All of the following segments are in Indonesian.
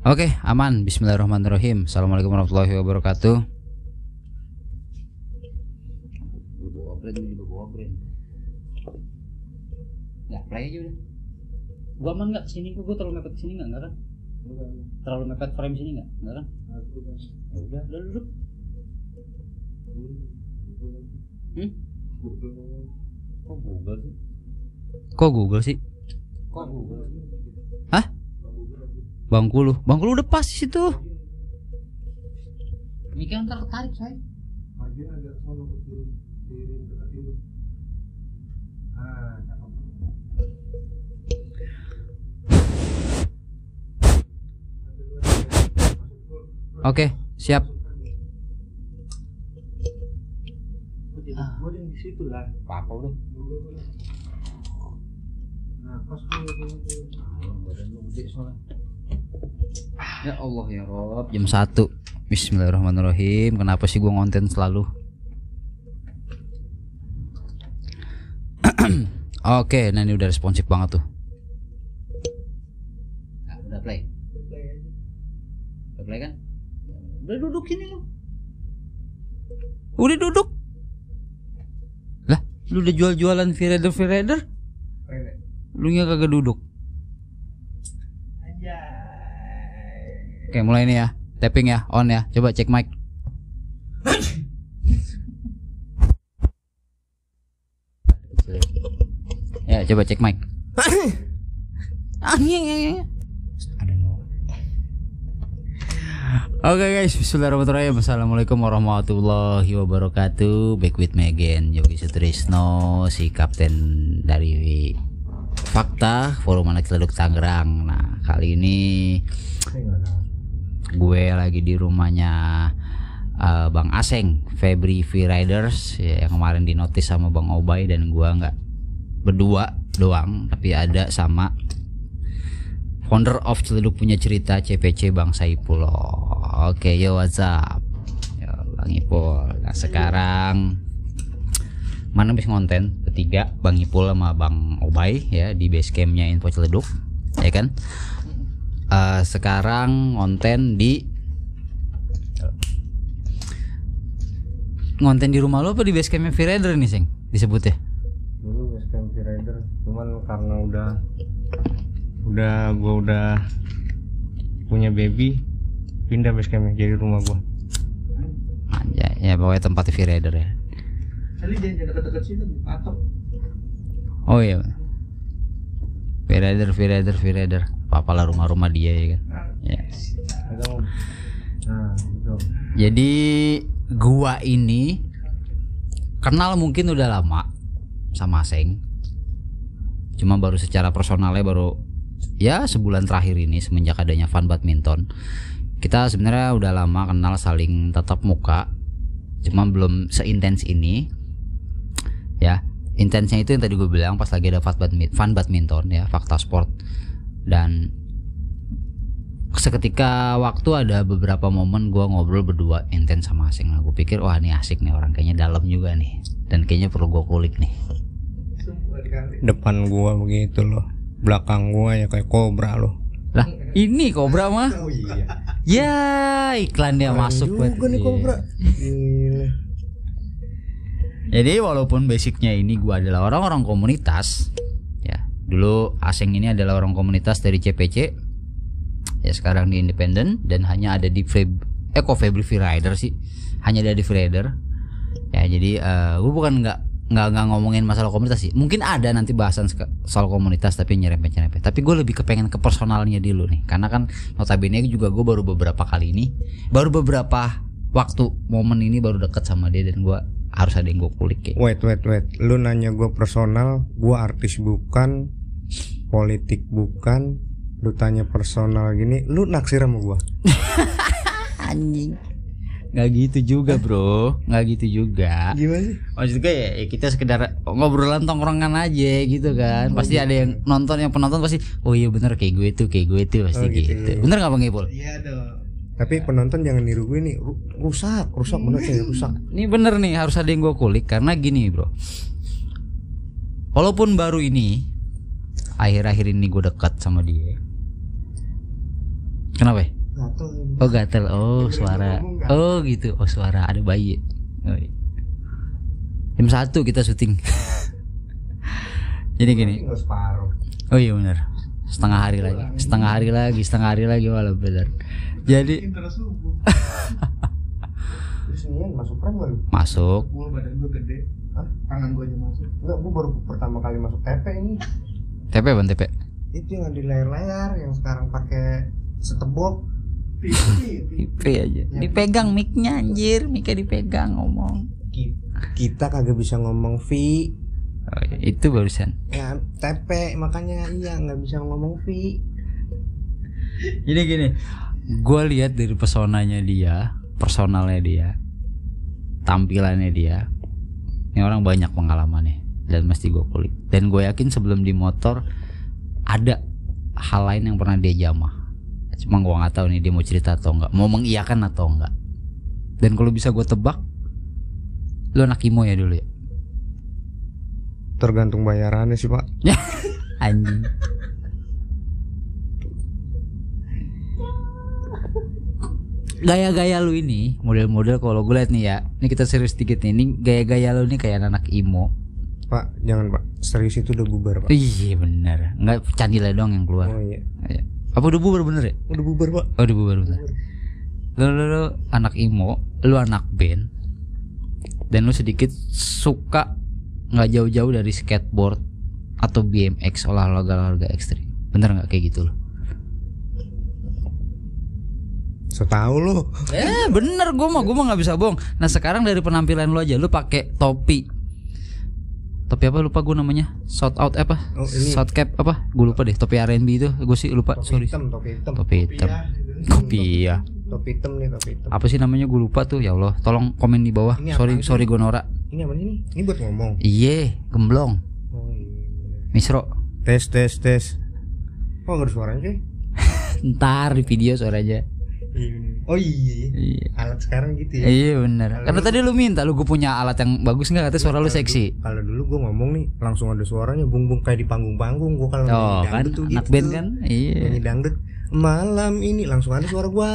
Oke, aman. Bismillahirrahmanirrahim. Assalamualaikum warahmatullahi wabarakatuh. Ya, play aja udah. Gua aman nggak sini? Gua terlalu mepet sini nggak kan? Terlalu mepet frame sini nggak kan? Ya udah duduk. Kok Google sih? Hah? Bangku lu udah pas di situ. Mikir ntar ketarik saya. Oke, siap. Gue yang di situ lah. Apa udah? Nah, pas badan lu gede soalnya. Ya Allah ya Rob, jam 1. Bismillahirrahmanirrahim. Kenapa sih gua ngonten selalu? Oke, nah ini udah responsif banget tuh. Nah, udah play. Udah play kan? Udah duduk sini lu. Udah duduk. Lah, lu udah jual-jualan V-Rider? Lu nya kagak duduk. Oke, mulai nih ya. Tapping ya, on ya. Coba cek mic. Ya, coba cek mic. Oke guys, bismillahirrahmanirrahim. Assalamualaikum warahmatullahi wabarakatuh. Back with me again, Yogi Sutrisno, si kapten dari Fakta Forum Anak Ciledug Tangerang. Nah, kali ini gue lagi di rumahnya Bang Aseng, Febri V-Riders ya, yang kemarin dinotis sama Bang Obay, dan gue nggak berdua doang, tapi ada sama founder of Ciledug Punya Cerita CPC Bang Saipullah. Oke, yo what's up? Yo Bang Ipul. Nah, sekarang mana habis ngonten ketiga Bang Ipul sama Bang Obay ya di base campnya Info Ciledug, ya kan? Sekarang ngonten di rumah lo apa di base campnya V-Rider nih, Seng? Disebut ya? Dulu base camp V-Rider, cuman karena gue udah punya baby, pindah base campnya jadi rumah gue. Anjay, ya pokoknya tempat V-Rider ya. Tadi dia dekat-dekat situ dipatok. Oh iya, V-Rider. Apalah rumah-rumah dia ya kan. Ya. Nah, gitu. Jadi gua ini kenal mungkin udah lama sama Aseng. Cuma baru secara personalnya baru ya sebulan terakhir ini semenjak adanya Fun Badminton. Kita sebenarnya udah lama kenal, saling tatap muka. Cuma belum seintens ini. Ya, intensnya itu yang tadi gue bilang pas lagi ada Fun Badminton ya, Fakta Sport. Dan seketika waktu ada beberapa momen gue ngobrol berdua intens sama Aseng. Gue pikir wah ini asik nih orang, kayaknya dalam juga nih, dan kayaknya perlu gue kulik nih. Depan gua begitu loh, belakang gua ya kayak kobra loh. Lah ini kobra mah? Oh iya. Ya iklannya masuk buat juga nih kobra. Gila. Jadi walaupun basicnya ini gue adalah orang-orang komunitas ya, dulu Aseng ini adalah orang komunitas dari CPC ya, sekarang di independen dan hanya ada di Febri V-Rider sih, hanya ada di V-Rider ya. Jadi gue bukan nggak ngomongin masalah komunitas sih, mungkin ada nanti bahasan soal komunitas tapi nyerempet, tapi gue lebih kepengen ke personalnya dulu nih, karena kan notabene juga gue baru beberapa waktu momen ini baru deket sama dia, dan gue harus ada yang gue kulik kayak. Wait, lu nanya gue personal, gue artis bukan, politik bukan, lu tanya personal gini, lu naksir sama gue? Anjing, nggak gitu juga bro, nggak gitu juga. Gimana sih? Maksud gue ya kita sekedar ngobrolan tongkrongan aja gitu kan. Pasti ada yang nonton, yang penonton pasti oh iya bener kayak gue tuh pasti gitu. Bener nggak Bang Ipul? Iya dong. Tapi penonton jangan niru gue nih, rusak bener sih, rusak. Ini bener nih, harus ada yang gue kulik karena gini bro. Walaupun baru ini, akhir-akhir ini gue dekat sama dia. Kenapa? gatel. Oh gatel. Oh suara. Oh gitu. Oh suara ada bayi. Oh, iya. Jam 1 kita syuting. Jadi gini. Tinggal separuh. Oh iya benar. Setengah hari lagi malah benar. Jadi Terus ini masuk prank baru? masuk. Gua badan gua gede. Hah? Tangan gua aja masuk. Enggak, gua baru pertama kali masuk TP ini. TP ban TP. Itu yang di layar-layar yang sekarang pakai setebok. IP aja. Dipegang mic-nya anjir, mic-nya dipegang ngomong. Kita kagak bisa ngomong Vi. Oh, iya. Itu barusan. Ya TP makanya iya nggak bisa ngomong Vi. Jadi gini, gue lihat dari personalnya dia, tampilannya dia, ini orang banyak pengalamannya dan mesti gue kulik. Dan gue yakin sebelum di motor ada hal lain yang pernah dia jamah. Cuma gue nggak tahu nih dia mau cerita atau enggak, mau mengiyakan atau enggak. Dan kalau bisa gue tebak, lu anak imo ya dulu ya? Tergantung bayarannya sih pak. Anjing. Gaya-gaya lu ini, model-model kalau gue liat nih ya, ini kita serius dikit nih, ini gaya-gaya lu nih kayak anak imo. Pak, jangan pak, serius itu udah bubar pak. Iya benar, nggak candilnya doang yang keluar. Oh iya. Apa udah bubar bener ya? Udah bubar pak. Oh udah bubar bener. Lu anak imo, lu anak band, dan lu sedikit suka nggak jauh-jauh dari skateboard atau BMX, olahraga ekstrim. Bener nggak kayak gitu lo? Setahu lo. Bener, gue mah nggak bisa bohong. Nah sekarang dari penampilan lu aja, lu pakai topi apa lupa gue namanya, short out apa, short cap apa, gue lupa deh, topi R&B itu, gue sih lupa. Topi Hitam. hitam. Kopiah. Topi hitam. Apa sih namanya gue lupa tuh, ya Allah, tolong komen di bawah. Ini Sorry gue norak. Ini apa ini? Ini buat ngomong. Iye, gemblong. Oh iya. Misro. Tes. Oh nggak ada suaranya sih? Ntar di video suaranya. Oh iya. Alat sekarang gitu ya. Iya benar. Karena tadi lu minta, lu gue punya alat yang bagus nggak? Katanya suara lu seksi. Kalau dulu gue ngomong nih langsung ada suaranya bung kayak di panggung. Gue kalau oh kan tuh anak gitu. band kan. Iya. Nyanyi dangdut malam ini langsung ada suara gue.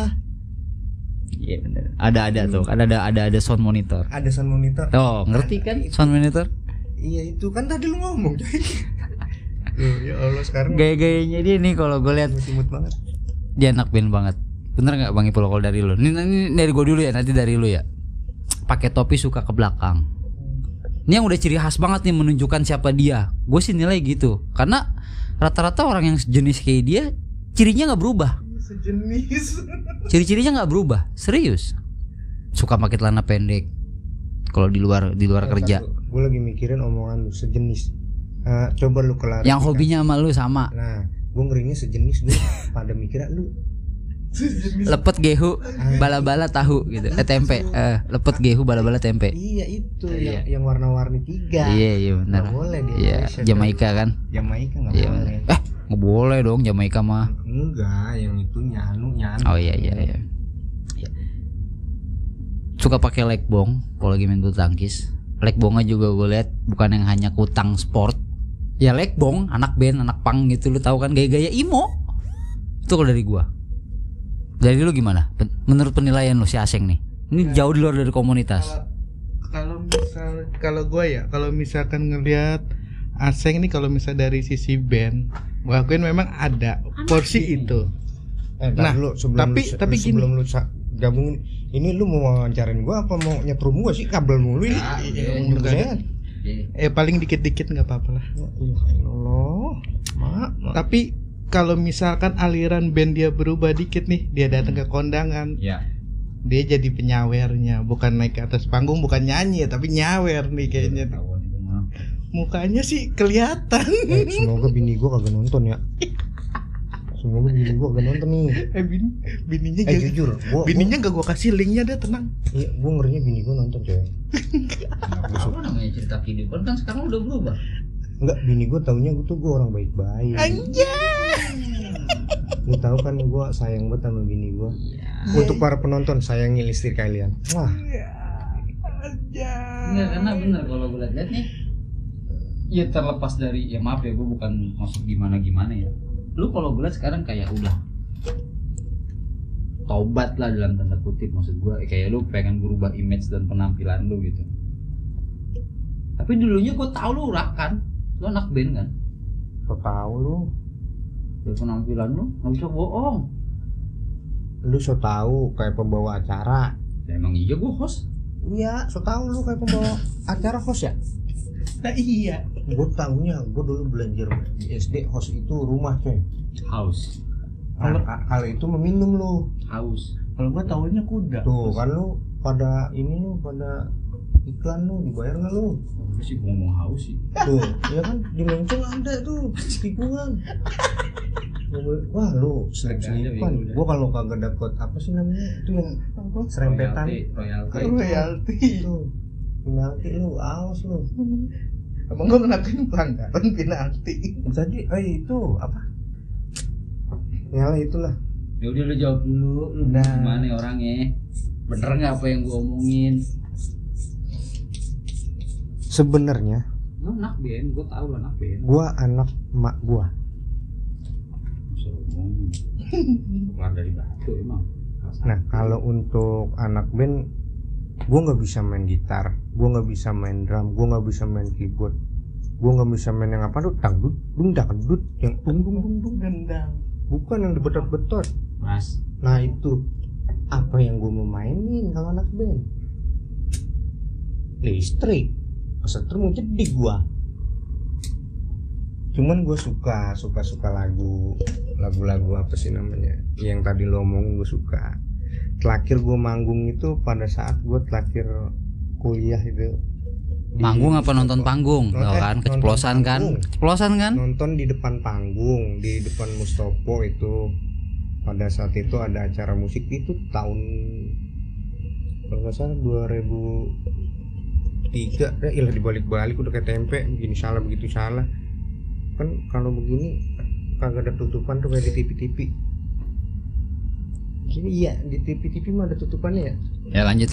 Iya benar. Ada tuh. Kan ada sound monitor. Ada sound monitor. Oh ngerti kan sound monitor? Iya itu kan tadi lu ngomong. Ya Allah sekarang. Gaya-gayanya dia nih kalau gue lihat imut banget. Dia anak band banget. Bener nggak Bang Ipul kalau dari lu? Ini dari gue dulu ya, nanti dari lu ya. Pakai topi suka ke belakang. Ini yang udah ciri khas banget nih menunjukkan siapa dia. Gue sih nilai gitu. Karena rata-rata orang yang sejenis kayak dia cirinya nggak berubah. Sejenis. Ciri-cirinya nggak berubah. Serius. Suka pakai celana pendek. Kalau di luar kerja. Gue lagi mikirin omongan lu sejenis. Coba lu kelar. Yang hobinya sama lu sama. Nah, gue ngerinya sejenis gue. Pada mikirnya lu lepet gehu bala-bala tahu gitu, tempe, lepet gehu bala-bala tempe. Iya itu yang warna-warni 3. Iya benar. Gak boleh di Indonesia. Jamaika kan? Jamaika nggak boleh. Nggak boleh dong Jamaika mah. Enggak, yang itu nyanu. Oh iya. Suka pakai leg bong kalau lagi main bulu tangkis. Leg bongnya juga gue lihat bukan yang hanya kutang sport. Ya leg bong, anak band, anak punk gitu, lu tahu kan gaya-gaya imo. Itu kalau dari gua. Dari lu gimana? Menurut penilaian lu si Aseng nih. Ini jauh di luar dari komunitas. Kalau misalkan ngelihat Aseng nih, kalau misal dari sisi band, gua akuin memang ada porsi itu. Nah, sebelum lu gabungin ini lu mau wawancarin gua apa mau nyetrum gua sih kabel mulu ini. Paling dikit-dikit nggak apa-apa lah. Ya Allah. Tapi kalau misalkan aliran band dia berubah dikit nih, dia datang ke kondangan, dia jadi penyawernya, bukan naik ke atas panggung, bukan nyanyi, tapi nyawer nih kayaknya. Mukanya sih kelihatan. Semoga bini gua kagak nonton ya. Semoga bini gua kagak nonton nih. Bininya jujur, bininya gak gua kasih linknya, deh tenang. Iya, gua ngerinya bini gua nonton coy. Apa namanya cerita kehidupan kan sekarang udah berubah. Enggak, bini gue taunya gue orang baik-baik. Anjay. Lu tahu kan gue sayang banget sama bini gue. Untuk para penonton, sayangi istri kalian. Wah. Enggak, karena bener kalau gue lihat nih, ya terlepas dari, ya maaf ya gue bukan maksud gimana ya. Lu kalau gue lihat sekarang kayak udah tobat lah dalam tanda kutip, maksud gue kayak lu pengen berubah image dan penampilan lu gitu. Tapi dulunya gue tahu lu urakan, lu anak band kan. So tahu lu. Dari penampilan lu nggak bisa bohong. Lu so tahu kayak pembawa acara. Ya, emang iya gue host. Iya, so tahu lu kayak pembawa acara host ya. Nah iya. Gue tahunya, gue dulu belajar di SD host itu rumah coy. House. Kalau itu meminum lu. House. Kalau gua tahunya kuda. Tuh kan lu pada ini lu pada iklan lu dibayar nggak lu? Apa sih ngomong house sih? Tuh, ya kan di Mencong ada tuh tikungan. Wah lu selip-selipan. Gua kalau kagak dapet apa sih namanya itu yang serempetan Royalty. itu penalti lu, awas lu. Emang gua ngelakuin pelanggaran penalti. Tadi itu apa? Ya itulah. Ya udah lu jawab dulu, lu gimana orangnya? Bener nggak apa yang gua omongin? Sebenarnya Lu anak band, gua tahu lu anak band. gua anak emak gua. Bisa ngomongin. Keluar dari batu emang. Nah kalau untuk anak band, gue nggak bisa main gitar, gue nggak bisa main drum, gue nggak bisa main keyboard, gue nggak bisa main yang apa tuh dangdut, dangdut, yang dung, Gendang. bukan yang dibetot-betot. Mas, Nah itu apa yang gue mau mainin kalau anak band? Listrik, kesetrum jadi gue. Cuman gue suka lagu apa sih namanya? Yang tadi lo omongin gue suka. Terakhir gue manggung itu pada saat gue terakhir kuliah itu. manggung apa nonton panggung? Tau kan, keceplosan kan? Keceplosan kan? Nonton di depan panggung, di depan Mustopo itu. Pada saat itu ada acara musik itu tahun kalau nggak salah 2003. Ilah dibalik-balik udah kayak tempe, begini salah begitu salah. Kan kalau begini kagak ada tutupan tuh kayak di TV-TV. Gini iya di TV-TV mah ada tutupannya ya. Ya lanjut.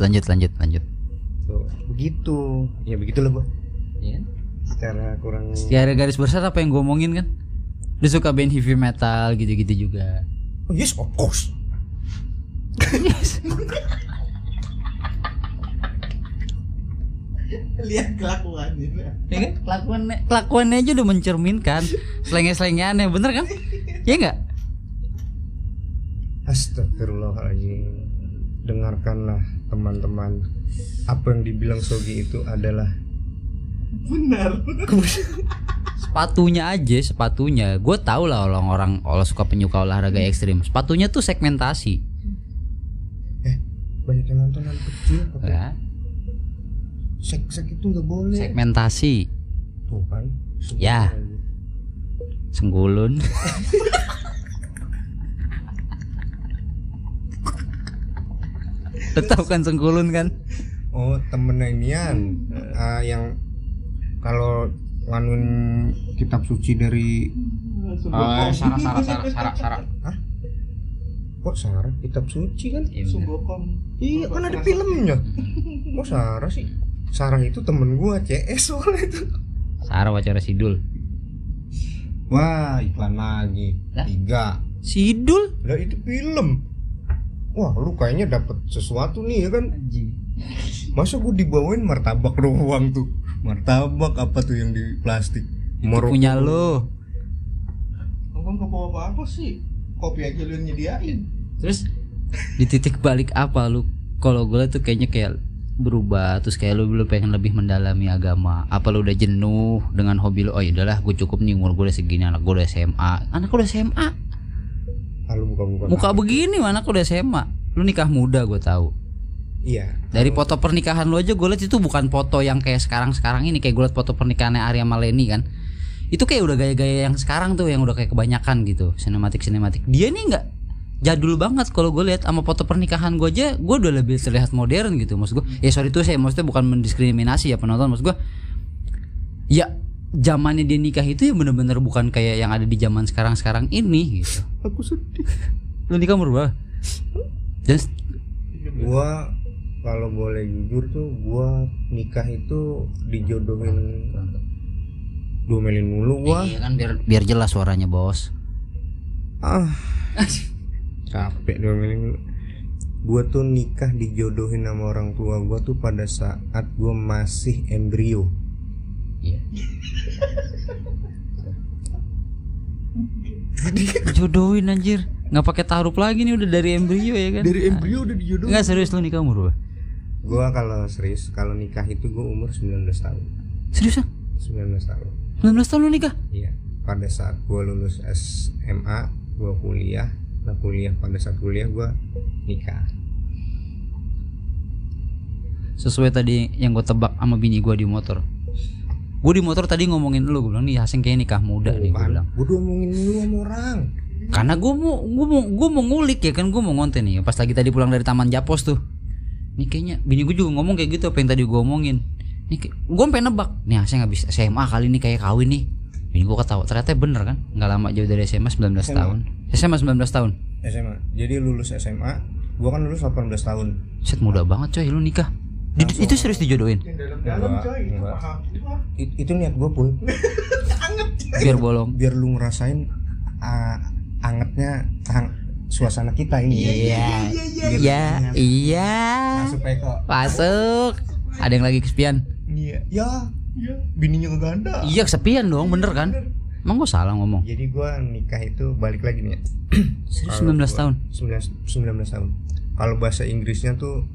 Tuh, begitu. Ya begitulah gua. Iya. Secara kurang Ya ada garis besar apa yang gue omongin kan? Dia suka band heavy metal gitu-gitu juga. oh, yes of course. Yes. Lihat kelakuannya. Ya kan? Kelakuannya aja udah mencerminkan. Selenge-selengnya aneh, bener kan? Iya enggak? Astagfirullahaladzim. Dengarkanlah teman-teman, apa yang dibilang Sogi itu adalah Benar. Sepatunya gue tau lah orang-orang kalau suka penyuka olahraga ekstrim, sepatunya tuh segmentasi. Banyak yang nonton anak kecil Ya, sek itu nggak boleh. segmentasi. Tuh kan Ya. Senggulun. Lo tau kan Senggulun kan? Oh temennya inian yang kalau nganuin kitab suci dari Sarah. Hah? Kok Sarah kitab suci kan? Sunggokom. Iya kan ada filmnya. Kok Sarah sih? Sarah itu temen gua CS soalnya itu. Sarah Wacara Sidul. Wah iklan lagi. Lah? 3. Sidul? Lah itu film. Wah lu kayaknya dapet sesuatu nih ya kan. Masa gue dibawain martabak doang tuh. Martabak apa tuh yang di plastik. Itu punya lo. Ngomong ke apa sih? Kopi aja lu yang nyediain. Terus di titik balik apa lu? Kalau gue tuh kayaknya kayak berubah, terus kayak lu pengen lebih mendalami agama. Apa lu udah jenuh dengan hobi lu? Oh ya udahlah, gue cukup nih, umur gue udah segini, anak gue udah SMA. Anak gue udah SMA. Lalu bukan Muka begini mana aku udah SMA. Lu nikah muda gue tahu. Iya. Dari foto pernikahan lu aja gue liat itu bukan foto yang kayak sekarang ini. Kayak gue liat foto pernikahannya Arya sama Leni kan. Itu kayak udah gaya-gaya yang sekarang tuh, yang udah kayak kebanyakan gitu, sinematik. Dia nih nggak jadul banget kalau gue lihat. Sama foto pernikahan gue aja, gue udah lebih terlihat modern gitu. Maksud gue, ya sorry tuh saya maksudnya bukan mendiskriminasi ya penonton. Maksud gue, ya zamannya dia nikah itu ya bener-bener bukan kayak yang ada di zaman sekarang ini gitu. Aku sedih. Lu nikah berubah. Dan Gua kalau boleh jujur tuh, gua nikah itu dijodohin, domelin mulu gua. iya kan biar jelas suaranya bos. Capek domelin mulu. Gue tuh nikah dijodohin sama orang tua gue tuh pada saat gue masih embrio. Iya. Jodohin anjir. Nggak pakai taruh lagi nih, udah dari embrio ya kan? Dari embrio udah dijodohin. Nggak serius lu nikah umur berapa? Gue kalau serius, kalau nikah itu gue umur 19 tahun. Seriusan? 19 tahun. 19 tahun lu nikah? Iya. Pada saat gue lulus SMA, gue kuliah. Nah pada saat kuliah gue nikah. Sesuai tadi yang gue tebak sama bini gue di motor. Gue di motor tadi ngomongin lu, gue bilang nih Aseng kayak nikah muda nih, gue bilang. Gue udah ngomongin lu sama orang. Karena gue mau ngulik ya kan, gue mau ngonten nih. Pas lagi tadi pulang dari Taman Japos tuh, nih kayaknya bini gue juga ngomong kayak gitu apa yang tadi gue omongin. Nih gue pengen nebak, nih Aseng habis SMA kali nih kayak kawin nih. Bini gue ketawa, ternyata bener kan, nggak lama jauh dari SMA 19 tahun. SMA 19 tahun. SMA. Jadi lulus SMA, gue kan lulus 18 tahun. Set muda banget coy lu nikah. Itu serius dijodohin? Dalam coy. Itu niat gue pun. Biar bolong. Biar lu ngerasain angetnya suasana kita ini. Iya. Masuk Peko. Masuk. Ada yang lagi kesepian? Iya. Ya. Bininya keganda. Iya kesepian dong, bener kan? Emang gue salah ngomong? Jadi gue nikah itu balik lagi nih. 19 tahun. 19 tahun. Kalau bahasa Inggrisnya tuh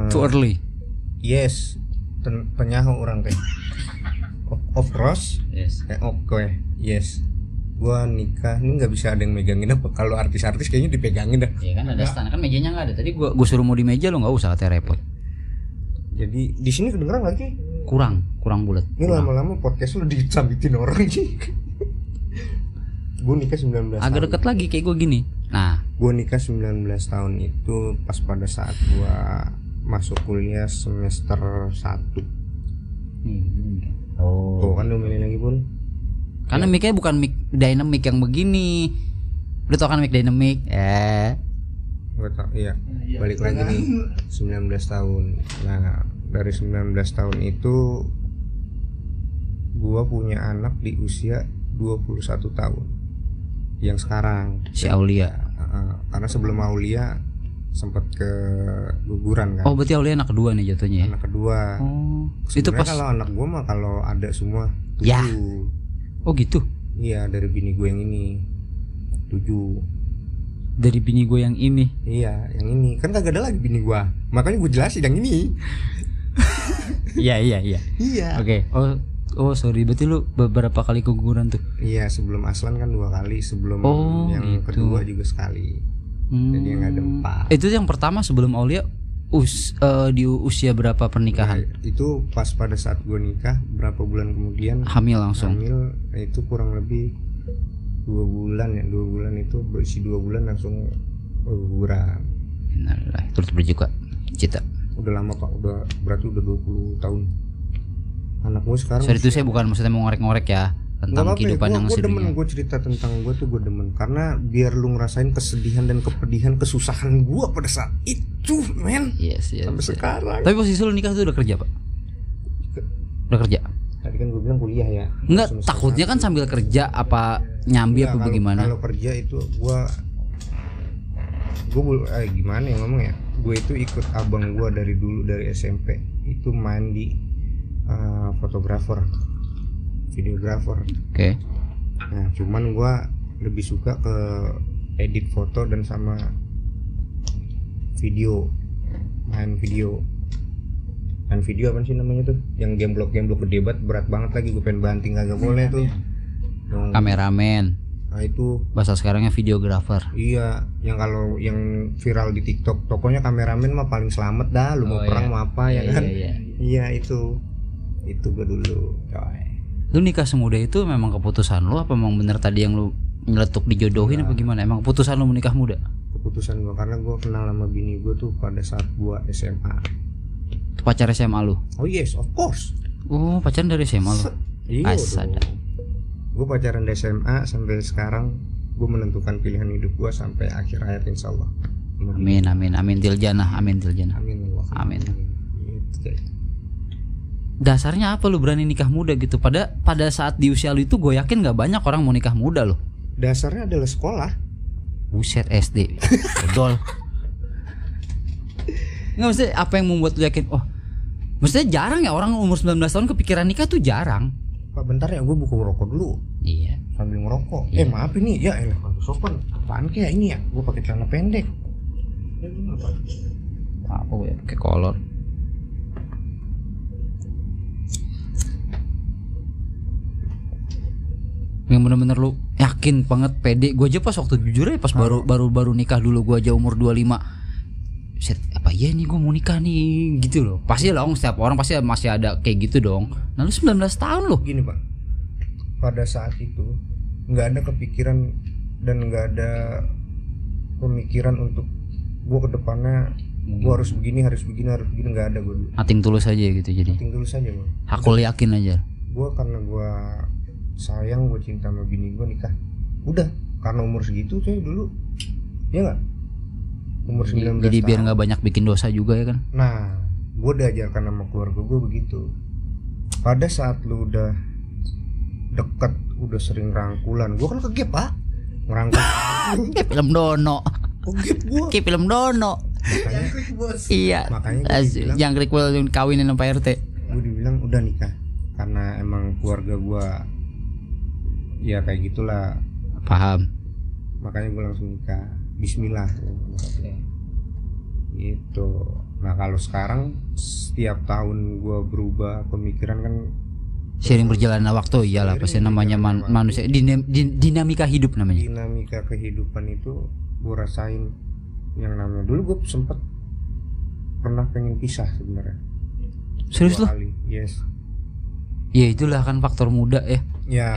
Too early. Yes. Penyaho orang teh. Of course. Yes. Oke. Yes. Gua nikah ini nggak bisa ada yang megangin apa. Kalau artis-artis kayaknya dipegangin dah. Iya kan ada stand, kan mejanya nggak ada. Tadi gua suruh mau di meja lo nggak usah, katanya repot. Jadi di sini kedengeran lagi. Kurang bulat. Ini lama-lama podcast lu disambitin orang sih. Gua nikah 19 agak tahun. deket lagi kayak gua gini. Nah, gua nikah 19 tahun itu pas pada saat gua masuk kuliah semester 1. Oh. Tuh kan domelin lagi pun. Karena mic-nya bukan mic dynamic yang begini. Udah tau kan mic dynamic? Gak tau, iya. Balik lagi nih 19 tahun. Nah, dari 19 tahun itu gua punya anak di usia 21 tahun. Yang sekarang si Aulia. Karena sebelum Aulia sempat ke guguran kan. Oh, berarti Aulia anak kedua nih jatuhnya ya? Anak kedua. Oh. Sebenarnya Itu pas kalau anak gua mah kalau ada semua 7. Ya. Oh gitu. Iya, dari bini gue yang ini 7. Dari bini gue yang ini. Iya, yang ini. Kan kagak ada lagi bini gue. Makanya gue jelasin yang ini. Iya. Iya. Oke. Oh sorry, berarti lu beberapa kali keguguran tuh? Iya, sebelum Aslan kan 2 kali, sebelum yang gitu. kedua juga sekali. Jadi yang ada 4. Itu yang pertama sebelum Aulia di usia berapa pernikahan? Nah, itu pas pada saat gue nikah, berapa bulan kemudian hamil langsung. Hamil itu kurang lebih 2 bulan ya. 2 bulan itu berisi 2 bulan langsung guguran. Innalillahi turut berduka cita. Udah lama Pak, berarti udah 20 tahun. Anak gue sekarang. Sorry itu saya bukan maksudnya mau ngorek-ngorek ya tentang kehidupan yang sedihnya. Gue cerita tentang gue tuh gue demen karena biar lu ngerasain kesedihan dan kepedihan, kesusahan gue pada saat itu, men. Yes. Sampai sekarang. Tapi posisi lu nikah tuh udah kerja Pak? Udah kerja? Tadi kan gue bilang kuliah ya. Enggak, takutnya kan sambil kerja apa nyambi apa bagaimana? Kalau kerja itu gue gimana ya ngomong ya? Gue itu ikut abang gue dari dulu, dari SMP itu main di fotografer, videografer. Oke. Nah, cuman gue lebih suka ke edit foto dan sama video, main video. Dan video apa sih namanya tuh? Yang game blog gede banget, berat banget lagi, gue pengen banting kagak boleh tuh. Kameramen. Nah itu bahasa sekarangnya videografer. Iya, yang kalau yang viral di TikTok, pokoknya kameramen mah paling selamat dah. Lu mau perang mau apa ya kan? Iya itu gue dulu. Coy. Lu nikah semuda itu memang keputusan lu apa memang bener tadi yang lu nyeletuk dijodohin apa gimana? Emang keputusan lu menikah muda? Keputusan gue karena gue kenal sama bini gue tuh pada saat gue SMA. Itu pacar SMA lu? Oh yes, of course. Oh, pacaran dari SMA lu? Iya. Gue pacaran dari SMA sampai sekarang. Gue menentukan pilihan hidup gue sampai akhir hayat insyaallah. Amin tiljana. Amin. Dasarnya apa lu berani nikah muda gitu? Pada saat di usia lu itu gue yakin gak banyak orang mau nikah muda loh. Dasarnya adalah sekolah. Buset SD. Dol. Nggak, maksudnya apa yang membuat lu yakin? Oh, maksudnya jarang ya orang umur 19 tahun kepikiran nikah tuh jarang. Pak bentar ya, gue buka rokok dulu. Iya. Sambil ngerokok. Iya. Maaf ini ya, elah kagak sopan. Apaan kayak ini ya? Gue pakai celana pendek. Apa gue pakai kolor? Yang bener-bener lu yakin banget pede. Gue aja pas waktu jujur ya pas baru nikah dulu, gue aja umur 25. Set, apa iya nih gue mau nikah nih gitu loh. Pasti lah, setiap orang pasti masih ada kayak gitu dong. Nah lu 19 tahun loh. Gini Pak, pada saat itu nggak ada kepikiran dan nggak ada pemikiran untuk gue ke depannya gue harus begini nggak ada gue dulu. Nating tulus aja gitu jadi. Nating tulus aja gue. Aku yakin aja. Gue karena gue sayang, gue cinta sama bini gue, nikah. Udah, karena umur segitu coy dulu. Ya nggak? Umur 19 jadi tahun. biar nggak banyak bikin dosa juga ya kan. Nah, gue diajarkan sama keluarga gue begitu. Pada saat lu udah deket, udah sering rangkulan, gue kan kegep Pak, ngerangkul. Kayak film Dono. Kegep gue. Kayak film Dono. Makanya, Iya. makanya Jangkrik yang kawinin sama Pak RT. gue dibilang udah nikah karena emang keluarga gue ya kayak gitulah. Paham. Makanya gue langsung nikah. Bismillah. Gitu. Nah kalau sekarang setiap tahun gue berubah pemikiran kan. Sering berjalannya waktu, iyalah pasti namanya manusia. Dinamika hidup namanya. Dinamika kehidupan itu gue rasain. Yang namanya dulu gue sempet pernah pengen pisah sebenarnya. Serius loh? Yes. Ya itulah kan faktor muda ya.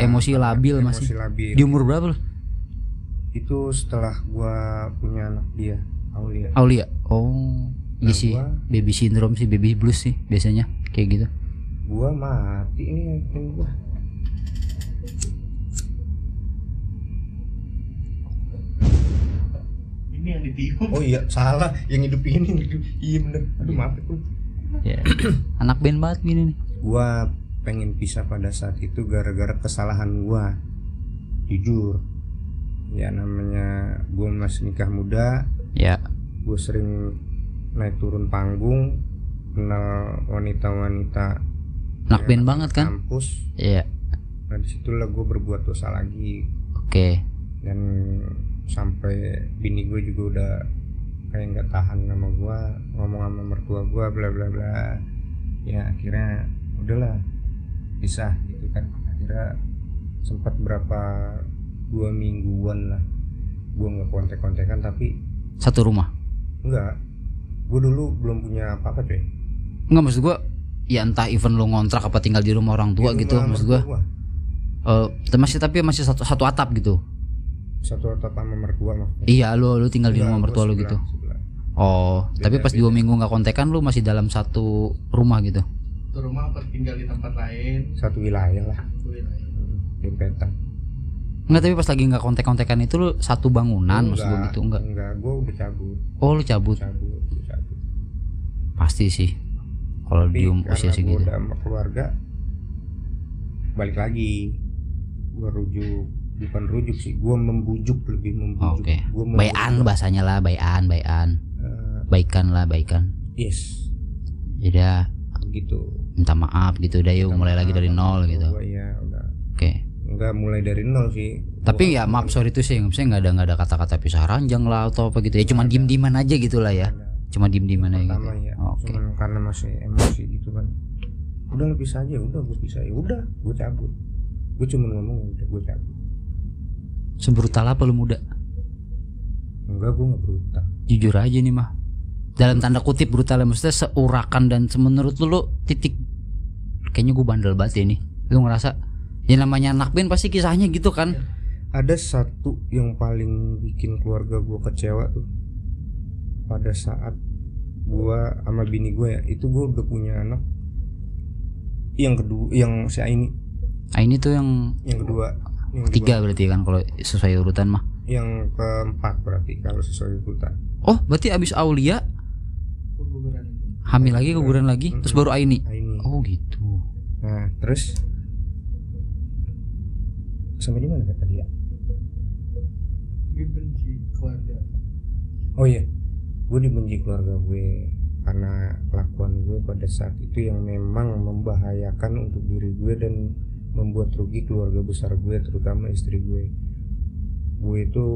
Emosi labil masih. Labil. Di umur berapa loh? Itu setelah gue punya anak dia, Aulia. Aulia. Oh, iya sih. Baby syndrome sih, baby blues sih biasanya kayak gitu. Gua mati ini gua. Ini yang ditiup. Oh iya, salah. Yang hidup ini. Iya bener. Aduh maaf ya. Ya. Anak band banget gini nih. Gua pengen pisah pada saat itu gara-gara kesalahan gua. Jujur. Ya namanya gua masih nikah muda. Ya. Gua sering naik turun panggung, kenal wanita-wanita. Anak band banget kan? Kampus. Iya. Nah disitulah gua berbuat dosa lagi. Oke. Dan sampai bini gue juga udah kayak nggak tahan sama gue, ngomong sama mertua gue bla bla bla. Ya akhirnya udahlah pisah gitu kan. Akhirnya sempat berapa 2 mingguan lah gue nggak kontek-kontekan, tapi satu rumah. enggak, gue dulu belum punya apa-apa coy. Enggak, maksud gue ya entah even lo ngontrak apa tinggal di rumah orang tua gitu, maksud gue masih satu atap gitu. Satu atap sama mertua maksudnya. Iya, lu tinggal di rumah mertua lu gitu. Sebelah. Oh, tapi pas 2 minggu nggak kontekan lu masih dalam satu rumah gitu. Satu rumah apa tinggal di tempat lain? Satu wilayah lah. Dempetan. Enggak, tapi pas lagi nggak kontek-kontekan itu lu satu bangunan, maksud gue gitu enggak? Enggak, gue udah cabut. Oh, lu cabut. Pasti sih. Kalau di usia segitu. Udah sama keluarga, balik lagi. Gue bukan rujuk sih, gue membujuk, lebih membujuk. Oke. Baikan bahasanya lah, baikan. Baikan. Yes. Jadi gitu. Minta maaf gitu, udah yuk mulai lagi dari nol gitu. Iya, udah. Oke. Enggak mulai dari nol sih. Tapi ya maaf sorry itu sih, maksudnya nggak ada kata-kata pisah ranjang lah atau apa gitu ya, cuma diem-dieman aja gitulah ya. Cuma diem-dieman aja gitu. Ya. Oke. Karena masih emosi gitu kan. Udah lebih saja, udah gue pisah ya, udah gue cabut. Gue cuma ngomong udah gue cabut. Sebrutal apa lu muda? Enggak, gue nggak brutal. Jujur aja nih mah. Dalam tanda kutip brutal, maksudnya seurakan dan menurut lu titik. Kayaknya gue bandel banget ya nih. Lu ngerasa ya namanya anak band pasti kisahnya gitu kan. Ada satu yang paling bikin keluarga gue kecewa tuh. Pada saat gue sama bini gue ya, itu gue udah punya anak. Yang kedua, yang si Aini. Aini tuh yang kedua. Ketiga berarti kan kalau sesuai urutan mah. Yang keempat berarti kalau sesuai urutan. Oh, berarti abis Aulia hamil lagi, keguguran lagi, terus baru Aini. Oh gitu. Nah terus sampai di mana kata dia? Dibenci keluarga. Oh iya, gue dibenci keluarga gue karena kelakuan gue pada saat itu yang memang membahayakan untuk diri gue dan membuat rugi keluarga besar gue, terutama istri gue. Gue itu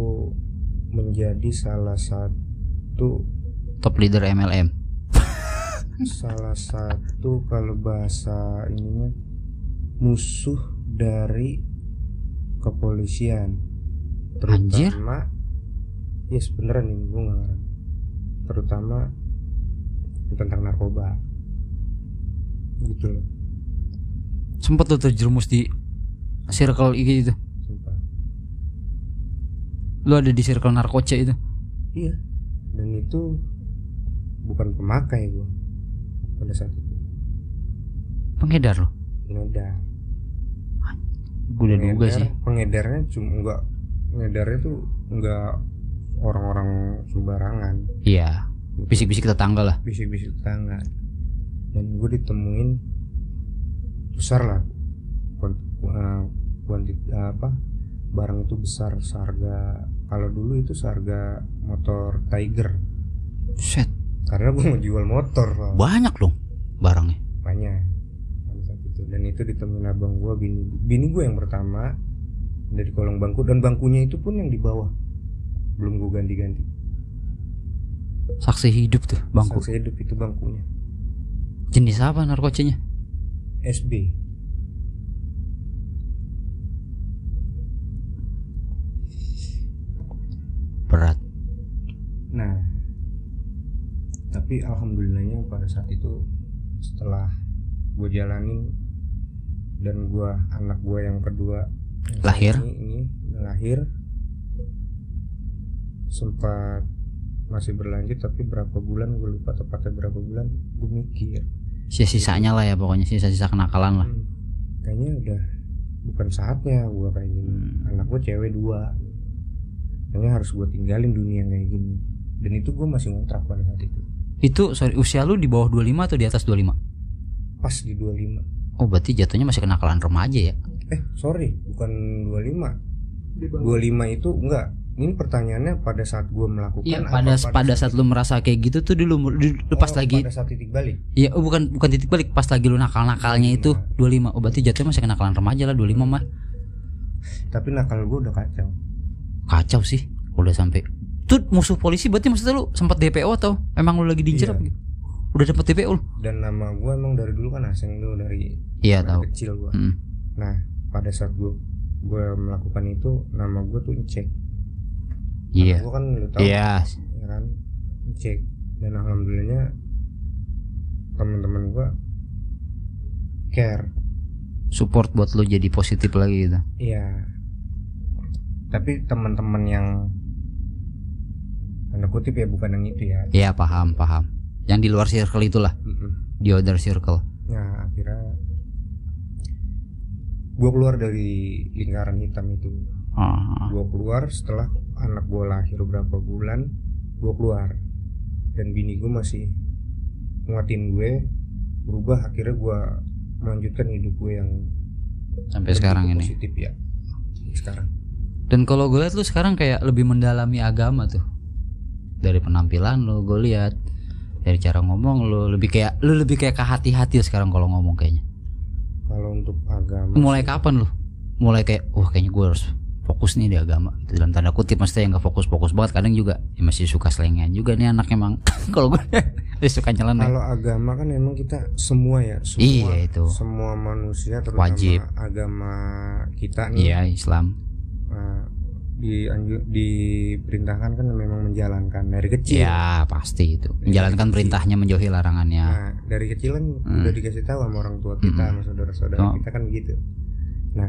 menjadi salah satu top leader MLM. salah satu kalau bahasa ininya musuh dari kepolisian, terutama yes beneran ini gue nggak ngarang, terutama tentang narkoba gitu loh. Sempet tuh terjerumus di circle itu. Sumpah. Lu ada di circle narkoba itu? Iya. Dan itu bukan pemakai gue pada saat itu. Pengedar lo? Pengedar. Gue udah duga sih. Pengedarnya cuma enggak, pengedarnya tuh enggak orang-orang sembarangan. Iya. Bisik-bisik tetangga lah. Bisik-bisik tetangga. Dan gue ditemuin besar lah. Barang itu besar, seharga, kalau dulu itu seharga motor Tiger. Set. Karena gue mau jual motor. Banyak dong barangnya. Banyak. Saat itu. Dan itu ditemuin abang gue, bini gue yang pertama dari kolong bangku, dan bangkunya itu pun yang di bawah, belum gue ganti-ganti. Saksi hidup tuh bangku. Saksi hidup itu bangkunya. Jenis apa narkobanya? SB. Berat. Nah, tapi alhamdulillahnya pada saat itu setelah gue jalanin dan anak gue yang kedua lahir, ini lahir, sempat masih berlanjut, tapi berapa bulan gue lupa tepatnya berapa bulan, gue mikir sisa-sisanya lah ya, pokoknya sisa-sisa kenakalan lah. Kayaknya udah bukan saatnya gue kayak gini. Anak gue cewek 2, kayaknya harus gue tinggalin dunia kayak gini. Dan itu gue masih ngontrak pada saat itu. Itu sorry, usia lu di bawah 25 atau di atas 25? Pas di 25. Oh berarti jatuhnya masih kenakalan remaja ya? Sorry, bukan 25. 25 itu enggak. Ini pertanyaannya pada saat gue melakukan. Iya, pada saat lu merasa kayak gitu tuh dulu pas lagi pada saat titik balik. Iya, bukan titik balik, pas lagi lu nakal-nakalnya itu 25. Oh berarti jatuhnya masih kenakalan remaja lah 25 mah. Tapi nakal gue udah kacau. Kacau sih, udah sampai. Tuh musuh polisi berarti maksudnya lu sempat DPO atau emang lu lagi diincer apa gitu? Udah dapat DPO lu? Dan nama gue emang dari dulu kan asing dulu dari tahu. Kecil gue. Nah, pada saat gue melakukan itu, nama gue tuh cek. Iya. Gue kan lu tahu. Iya. Ya kan, cek. Dan alhamdulillahnya teman-teman gue care, support buat lu jadi positif lagi gitu. Iya. Tapi teman-teman yang tanda kutip ya, bukan yang itu ya. Iya, paham. Yang di luar circle itulah. Di other circle. Nah, akhirnya gue keluar dari lingkaran hitam itu. Gue keluar setelah anak gue lahir berapa bulan, gue keluar. Dan bini gue masih nguatin gue berubah. Akhirnya gue melanjutkan hidup gue yang sampai sekarang ini positif ya. Sekarang. Dan kalau gue lihat lu sekarang kayak lebih mendalami agama tuh. Dari penampilan lu, gue lihat dari cara ngomong lu lebih kayak ke hati-hati sekarang kalau ngomong kayaknya. Kalau untuk agama, mulai kapan lu mulai kayak kayaknya gue harus fokus nih di agama gitu, dalam tanda kutip, maksudnya yang gak fokus banget. Kadang juga ya masih suka selengean juga nih anak emang. Kalau gue suka nyeleneh. Kalau agama kan emang kita semua iya, itu semua manusia, terutama wajib agama kita nih. Iya, Islam. Diperintahkan kan memang menjalankan dari kecil. Ya pasti itu menjalankan perintahnya, menjauhi larangannya. Nah, dari kecil kan udah dikasih tahu sama orang tua kita, sama saudara-saudara kita kan begitu. Nah,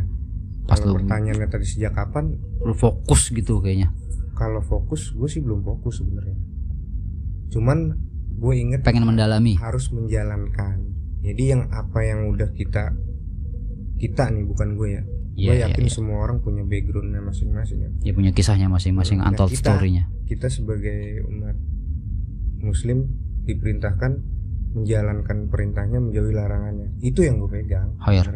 pas kalau pertanyaannya tadi sejak kapan lu fokus gitu kayaknya. Kalau fokus, gue sih belum fokus sebenarnya. Cuman gue inget pengen mendalami, harus menjalankan. Jadi yang apa yang udah kita nih, bukan gue ya. Gue yakin semua orang punya backgroundnya masing-masing ya. Ya punya kisahnya masing-masing, untold story-nya. Kita sebagai umat Muslim diperintahkan menjalankan perintahnya, menjauhi larangannya. Itu yang gue pegang. Hair.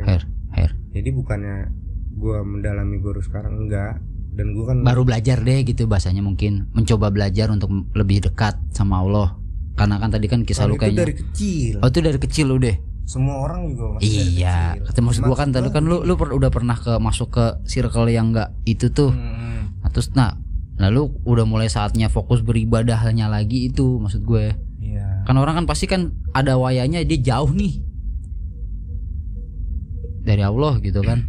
Jadi bukannya gue mendalami baru sekarang, enggak. Dan gue kan baru belajar deh gitu bahasanya, mungkin mencoba belajar untuk lebih dekat sama Allah. karena kan tadi kan kisah lu kayaknya dari kecil. Oh itu dari kecil lu deh. Semua orang juga masih Iya, kata maksud gua kan tadi kan lu udah pernah masuk ke circle yang enggak itu tuh. Nah, terus lalu udah mulai saatnya fokus beribadahnya lagi itu maksud gue. Iya. Kan orang kan pasti kan ada wayanya dia jauh nih dari Allah gitu kan.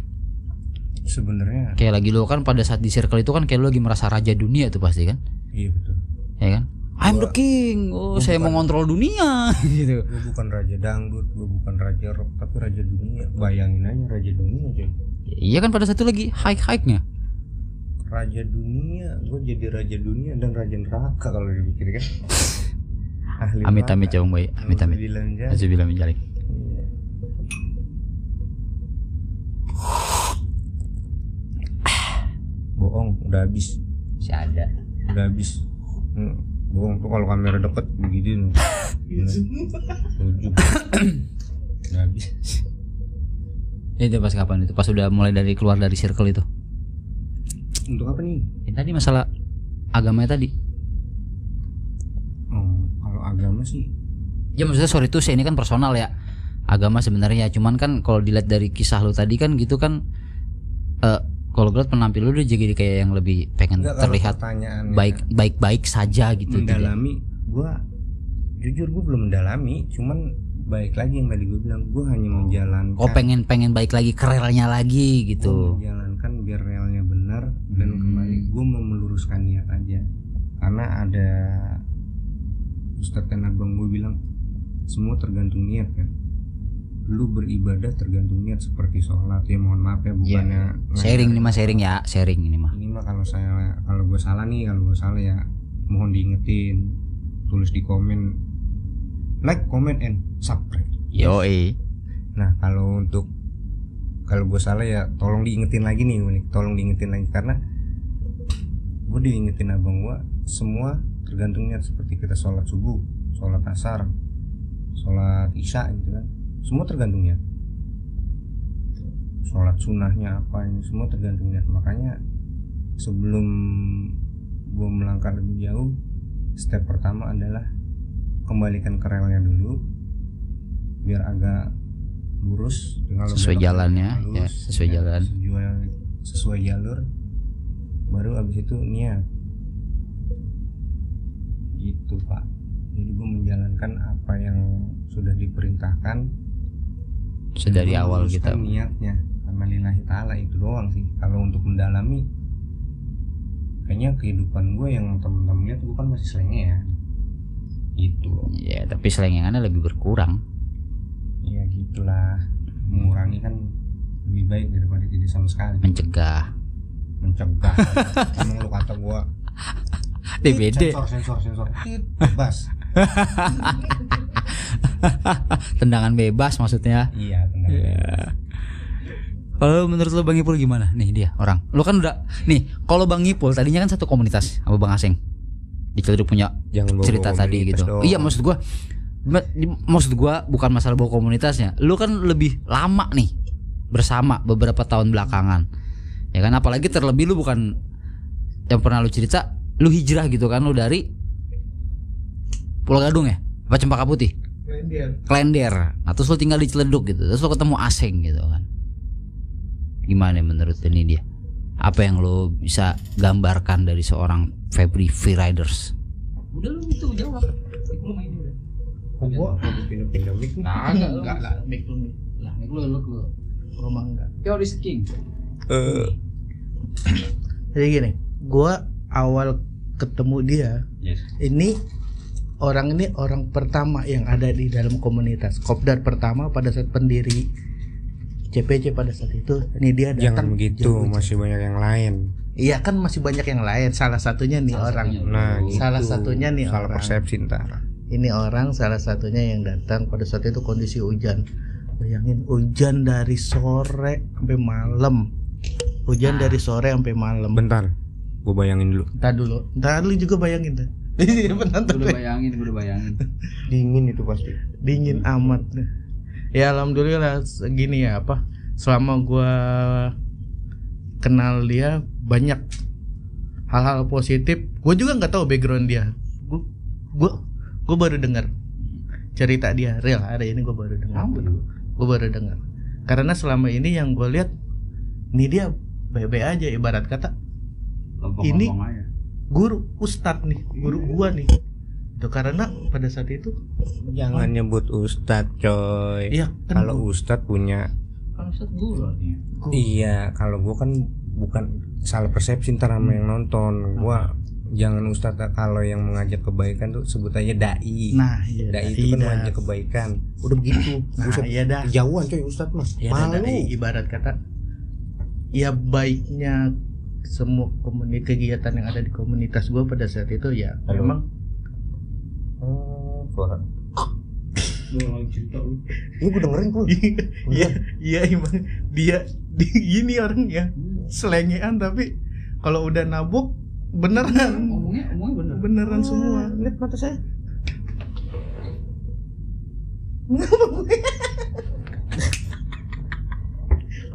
Sebenarnya kayak lagi lu kan pada saat di circle itu kan kayak lu lagi merasa raja dunia tuh pasti kan. Iya betul. Ya kan? I'm the king. Saya mau ngontrol dunia gitu. Gue bukan raja dangdut, gue bukan raja rock, tapi raja dunia. Bayangin aja raja dunia coy. Iya kan pada saat itu lagi high-nya. Raja dunia, gue jadi raja dunia dan raja neraka kalau dipikir kan. Amit-amit jauh boy, amit-amit. Azubillah min dzalik. Bohong, udah habis. Masih ada. Udah habis. Bohong tuh kalau kamera deket begitu. Ujuk. Udah habis. Itu pas kapan itu? Pas udah mulai dari keluar dari circle itu. Untuk apa nih? Tadi masalah agamanya tadi. Kalau agama sih. Ya maksudnya sorry tuh saya ini kan personal ya. Agama sebenarnya cuman kan kalau dilihat dari kisah lu tadi kan gitu kan kalau gue liat penampilan lu dia jadi kayak yang lebih pengen terlihat baik saja gitu. Mendalami, gue jujur gue belum mendalami, cuman baik lagi yang tadi gue bilang, gue hanya menjalankan. Oh pengen baik lagi ke relnya lagi gitu. Gue menjalankan biar relnya benar dan kembali gue mau meluruskan niat aja. Karena ada Ustadz kan abang gue bilang semua tergantung niat kan. Lu beribadah tergantung niat seperti sholat ya, mohon maaf ya bukannya sharing ini mah sharing ini mah kalau gue salah ya mohon diingetin, tulis di komen, like, comment and subscribe. Yoi. Nah kalau gue salah ya tolong diingetin lagi karena gue diingetin abang gue semua tergantung niat, seperti kita sholat subuh, sholat asar, sholat isya gitu kan, semua tergantung niat. Sholat sunnahnya apa ini semua tergantung niat. Makanya sebelum gue melangkah lebih jauh, step pertama adalah kembalikan ke relnya dulu biar agak lurus, sesuai jalannya ya, sesuai jalur, baru abis itu niat gitu Pak. Jadi gue menjalankan apa yang sudah diperintahkan sedari awal kita niatnya karena lillahi ta'ala, itu doang sih. Kalau untuk mendalami kayaknya kehidupan gue yang temen-temen lihat gue kan masih selenge ya gitu. Ya tapi selengengannya lebih berkurang. Ya gitulah, mengurangi kan lebih baik daripada tidak sama sekali. Mencegah emang lu kata gue DBD sensor bebas. Tendangan bebas maksudnya. Iya, tendangan bebas. Kalau menurut lo Bang Ipul gimana? Nih dia orang. Lo kan udah nih, kalau Bang Ipul tadinya kan satu komunitas sama Bang Aseng. Di Ciledug punya cerita tadi gitu. Dong. Iya, maksud gua bukan masalah bawa komunitasnya. Lo kan lebih lama nih bersama beberapa tahun belakangan. Ya kan, apalagi terlebih lu bukan yang pernah lu cerita, lu hijrah gitu kan, lu dari Pulau Gadung ya? Apa Cempaka Putih? Klender. Nah, terus lu tinggal di Ciledug gitu. Terus lu ketemu Aseng gitu kan. Gimana menurut ini dia? Apa yang lu bisa gambarkan dari seorang Febri Freeriders? Udah lu itu jawab. Lu main udah. Gua pindah-pindah mic. Nah, enggak lah, mic lu. Lah, mic lu rumah enggak. Yo this king. Jadi gini, gua awal ketemu dia, ini orang pertama yang ada di dalam komunitas Kopdar pertama pada saat pendiri CPC pada saat itu. Ini dia datang. Jangan begitu, masih banyak yang lain. Iya kan, masih banyak yang lain. Salah satunya nih orang. Nah, salah satunya nih salah orang. Persepsi ntar. Ini orang salah satunya yang datang pada saat itu kondisi hujan. Bayangin hujan dari sore sampai malam. Dari sore sampai malam. Bentar, gue bayangin dulu. Ntar lu juga bayangin tuh. Gue udah bayangin. Dingin itu pasti. Dingin amat. Ya alhamdulillah gini ya apa. Selama gue kenal dia banyak hal-hal positif. Gue juga nggak tahu background dia. Gue baru dengar cerita dia real hari ini, gue baru dengar. Gue baru dengar. Karena selama ini yang gue lihat, nih dia baik-baik aja, ibarat kata ini guru ustadz nih, guru gua nih. Itu karena pada saat itu jangan nyebut ustadz coy. Iya, kan kalau ustadz punya. Kalau ustadz guru artinya. Iya, kalau gua kan bukan salah persepsi ntar sama yang nonton. Gua jangan ustadz, kalau yang mengajak kebaikan tuh sebut aja dai. Nah, iya, dai itu kan mengajak kebaikan. Udah begitu. Nah, iya dah. Jauhan coy ustadz mah. Ya, malu. dai, ibarat kata ya baiknya semua kegiatan yang ada di komunitas gue pada saat itu ya. Halo. Memang suara ini gue dengerin pun. Iya emang dia gini orangnya selengean, tapi kalau udah nabuk beneran ngomongnya beneran semua. Lihat mata saya.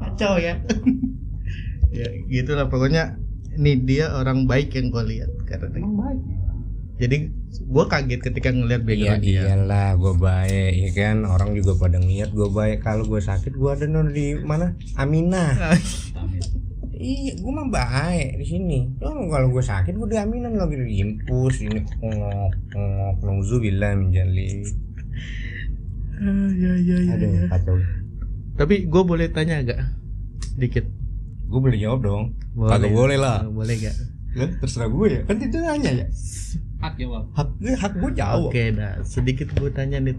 Kacau ya. Ya gitulah pokoknya. Nih dia orang baik yang gue lihat karena emang baik. Jadi gue kaget ketika ngeliat background dia. Iyalah gue baik, ya kan, orang juga pada ngeliat gue baik. Kalau gue sakit gue ada di mana? Aminah. Iya, gue mah baik di sini. Kalau gue sakit gue di Aminah lagi di impus ini ngok nauzubillah min dzalik. Ya. Aduh, kacau. Tapi gue boleh tanya agak sedikit? Gue boleh jawab dong. Kagak boleh lah. Boleh gak? Ya, terserah gue ya. Kan itu nanya ya. Hak jawab. Hak gue jawab. Oke, dah. Sedikit gue tanya nih.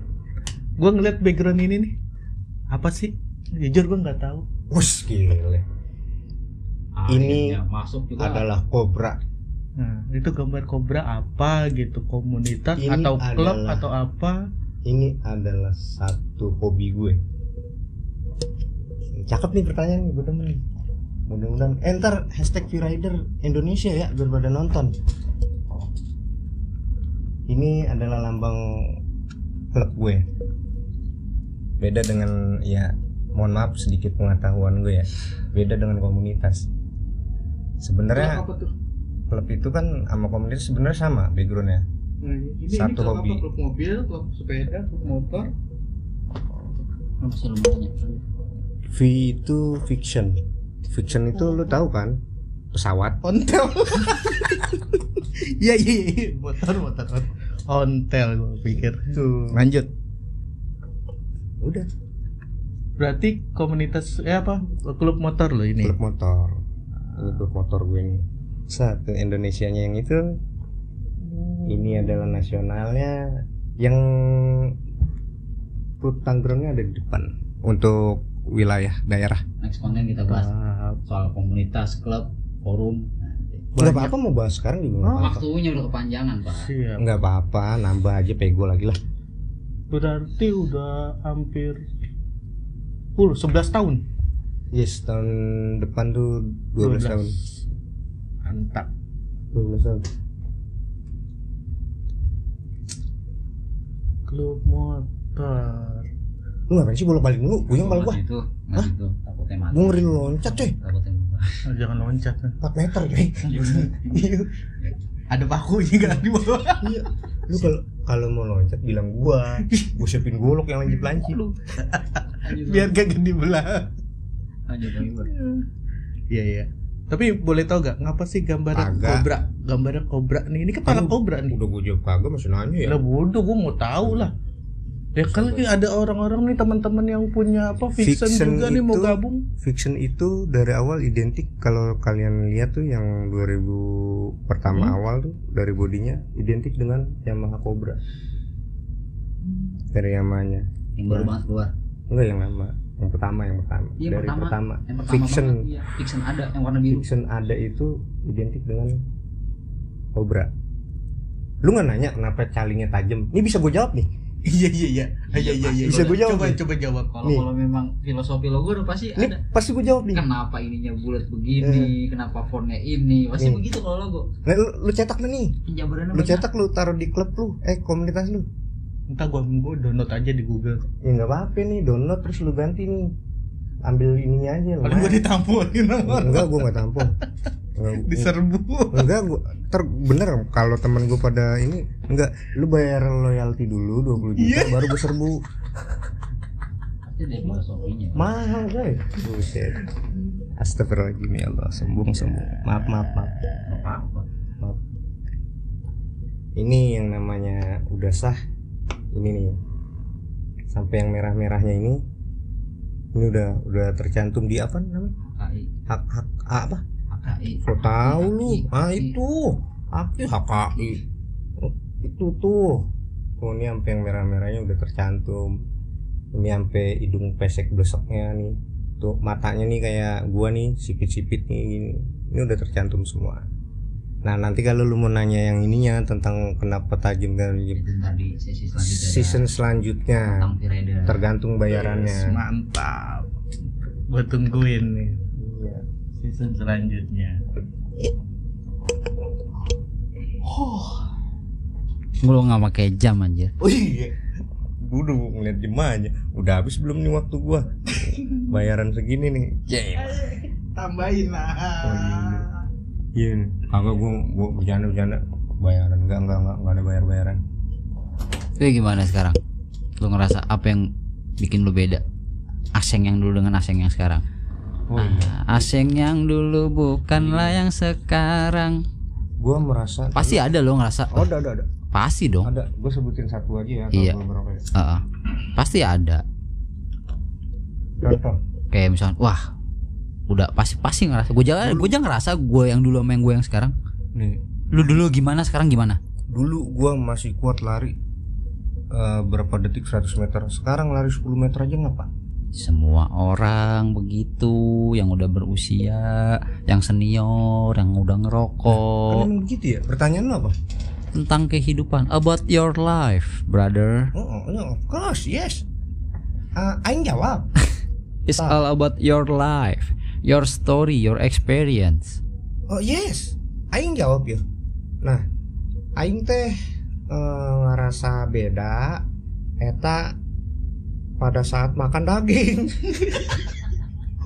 Gue ngeliat background ini nih. Apa sih? Jujur gue nggak tahu. Wus gile. Ini masuk juga adalah kobra. Nah, itu gambar kobra apa gitu? Komunitas ini atau klub atau apa? Ini adalah satu hobi gue. Cakep nih pertanyaan nih, gue demen nih. Mudah-mudahan enter #freerider Indonesia ya biar pada nonton. Ini adalah lambang klub gue. Beda dengan, ya mohon maaf sedikit pengetahuan gue ya, beda dengan komunitas. Sebenarnya klub itu kan sama komunitas sebenarnya sama backgroundnya. Satu ini hobi. Apa? Klub mobil, klub sepeda, klub motor. Apa sih lu banyak? V itu fiction. Fiction itu lu tahu kan? Pesawat. Ontel. Iya. Motor. Ontel gue pikir. Tuh. Lanjut. Udah. Berarti komunitas apa? Klub motor lo ini. Klub motor. Ini klub motor gue nih. Satu Indonesianya yang itu. Ini adalah nasionalnya. Yang Put Tangerangnya ada di depan. Untuk wilayah daerah. Next konten kita bahas soal komunitas, klub, forum. Nggak apa-apa mau bahas sekarang juga. Waktunya udah kepanjangan Pak. Siap. Nggak apa-apa, nambah aja pego lagi lah. Berarti udah hampir 11 tahun. Yes, tahun depan tuh 12 tahun. Mantap. 12 tahun. Klub motor. Lu ngapain sih bolak-balik mulu? Guyang kepala gua. Itu, itu takutnya mati. Gua ngeri lu loncat coy. Takutnya mati. Jangan loncat. 4 meter coy. Iya. Ada pakunya enggak di bawah. Iya. Lu kalau mau loncat bilang gua siapin golok yang lancip-lancip. Biar gak gede belah. Lanjut lagi, Bro. Iya. Tapi boleh tau gak ngapa sih gambar kobra? Gambarnya kobra nih. Ini kepala kobra nih. Udah gua jawab kagak masih nanya ya. Lah bodoh, gua mau tahu lah. Ya kan ada orang-orang nih teman-teman yang punya apa fiction juga nih mau gabung. Fiction itu dari awal identik, kalau kalian lihat tuh yang 2000 pertama awal tuh dari bodinya identik dengan Yamaha Cobra. Dari Yamahanya. Yang baru banget keluar. Enggak, yang lama. Yang pertama. Iya, dari pertama. Fiction banget, iya. Fiction ada yang warna biru. Fiction ada itu identik dengan Cobra. Lu nggak nanya kenapa calingnya tajam? Ini bisa gue jawab nih. Iya. Bisa gue jawab. Coba jawab. Kalau memang filosofi logo udah pasti nih, ada. Pasti gue jawab nih. Kenapa ininya bulat begini? Kenapa fontnya ini? Pasti begitu kalau logo. Nah, lu cetak nih. Lu cetak, lu taruh di klub lu, komunitas lu. Entah gue download aja di Google. Ya nggak apa-apa nih, download terus lu ganti nih. Ambil ininya aja. Paling gue ditampurin. Enggak, gue nggak tampung. Diserbu. Enggak, gua bener kalau temen gue pada ini enggak, lu bayar loyalty dulu 20 juta baru gue serbu. Itu filosofinya. Mahal guys. Buset. Astagfirullahaladzim, ya Allah, sombong. Maaf. Ini yang namanya udah sah. Ini nih. Sampai yang merah-merahnya ini udah tercantum di apa namanya? HKI. Hak apa? HKI. Kok tahu lu? Ah itu. HKI. Itu tuh. Oh, ini sampai yang merah-merahnya udah tercantum. Ini sampai hidung pesek besoknya nih. Tuh matanya nih kayak gua nih, sipit-sipit nih gini. Ini udah tercantum semua. Nah, nanti kalau lu mau nanya yang ininya tentang kenapa tajam dan Tadi season selanjutnya tergantung bayarannya. Yes, mantap. Gua tungguin nih. Iya. Season selanjutnya. Lu nggak pakai jam anjir. Oh iya. Gue udah ngeliat jam aja. Udah habis belum nih waktu gua? Bayaran segini nih. Tambahin lah. Oh iya nih. Agak gua bercanda bayaran enggak ada bayaran. Itu gimana sekarang? Lu ngerasa apa yang bikin lu beda? Aseng yang dulu dengan Aseng yang sekarang. Oh iya. Aseng yang dulu bukanlah yang sekarang. Gua merasa Pasti ada lo ngerasa. Oh, ada. Pasti dong. Ada. Gua sebutin satu aja ya. Iya. Pasti ada. Contoh. Kayak misalnya, wah, udah pasti ngerasa. Gue jangan ngerasa gue yang dulu sama yang gue yang sekarang. Nih. Lu dulu gimana, sekarang gimana? Dulu gua masih kuat lari berapa detik 100 meter. Sekarang lari 10 meter aja ngapa? Semua orang begitu, yang udah berusia, yang senior, yang udah ngerokok. Kan begitu ya? Pertanyaan lu apa? Tentang kehidupan, about your life, brother. Of course, yes. Aing jawab. It's all about your life, your story, your experience. Oh yes, Aing jawab ya. Nah, Aing teh ngerasa beda eta pada saat makan daging.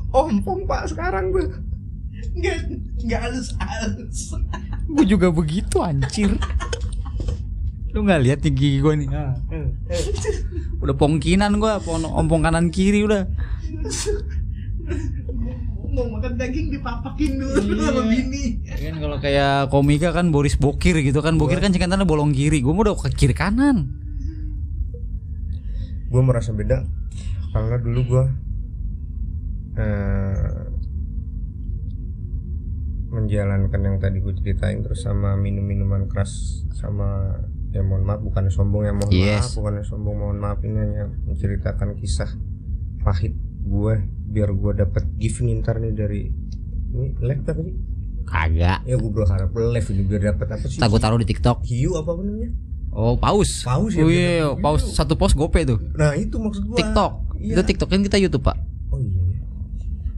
Ompong pak sekarang gue. Nggak halus. Gue juga begitu anjir. Lu nggak lihat nih gigi gue nih? Udah pongkinan gue, ompong kanan kiri udah. Mau makan daging dipapakin dulu sama bini. Kan kalau kayak komika kan Boris Bokir gitu kan, Bokir kan singkatannya bolong kiri. Gue udah ke kiri kanan. Gue merasa beda karena dulu gue menjalankan yang tadi gue ceritain, terus sama minum-minuman keras, sama ya mohon maaf bukan sombong ya mohon maaf ini hanya menceritakan kisah pahit gue biar gue dapat gift nih ntar nih dari ini live apa sih? Kagak. Ya gue berharap live ini biar dapat apa sih? Tak gue taruh di TikTok. Hiu apa namanya? Oh, paus ya. Oh iya, paus satu post gope tuh. Nah itu maksud gue. TikTok. Iya. Itu TikTok kan kita YouTube pak. Oh iya.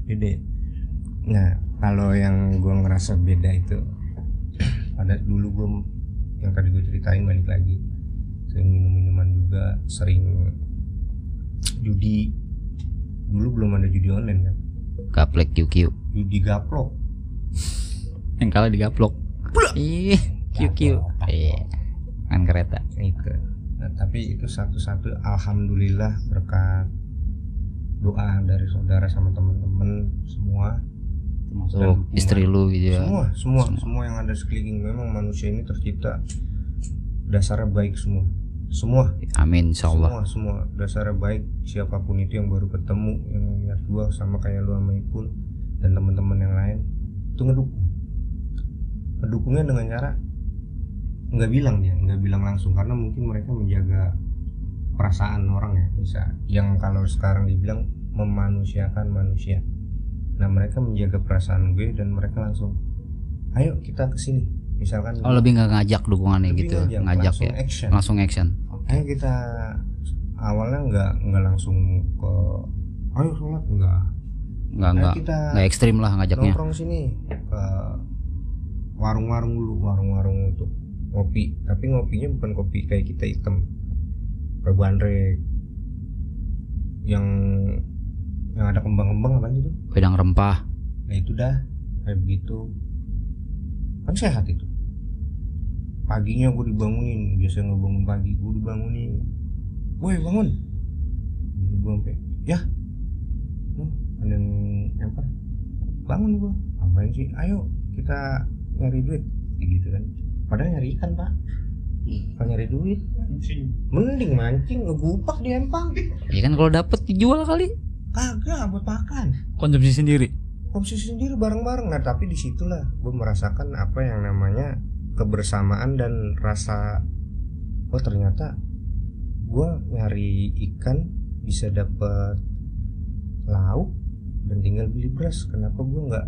Jadi, nah kalau yang gue ngerasa beda itu ada dulu gue yang tadi gue ceritain, balik lagi sering minum-minuman juga, sering judi. Dulu belum ada judi online kan. Gaplek QQ. Judi gaplok. Yang kalah digaplok. Ih, QQ. Iya. Kan kereta. Itu. Nah, tapi itu satu-satu alhamdulillah berkat doa dari saudara sama teman-teman semua. Termasuk istri lu gitu ya. Semua yang ada sekeliling. Memang manusia ini tercipta dasarnya baik semua. Amin insyaallah. Semua dasarnya baik. Siapapun itu yang baru ketemu, yang lihat gua sama kayak lu sama Ipul dan teman-teman yang lain, itu ngedukungnya dengan cara nggak bilang langsung, karena mungkin mereka menjaga perasaan orang ya, bisa yang kalau sekarang dibilang memanusiakan manusia. Nah mereka menjaga perasaan gue dan mereka langsung ayo kita kesini misalkan. Oh lebih nggak ngajak dukungannya gitu, ngajak ya langsung action. Ayo kita awalnya nggak langsung ke ayo sholat, nggak ekstrim lah ngajaknya. Nongkrong sini ke warung-warung dulu, warung-warung untuk ngopi, tapi ngopinya bukan kopi kayak kita hitam berbandrek yang ada kembang-kembang apa gitu, wedang rempah. nah itu dah kayak begitu. kan sehat itu. Paginya gue dibangunin, biasa ngebangun pagi, gue dibangunin, woi bangun, gue sampai ya, ada yang nyamper, bangun gue, ngapain sih, ayo kita nyari duit, gitu kan, padahal nyari ikan pak, kalau nyari duit, mending mancing, ngegupak di empang. Ya kan kalau dapet dijual kali. Kagak, buat makan. Konsumsi sendiri bareng-bareng. Nah tapi disitulah gue merasakan apa yang namanya kebersamaan dan rasa, oh ternyata gue nyari ikan bisa dapet lauk dan tinggal beli beras. Kenapa gue nggak,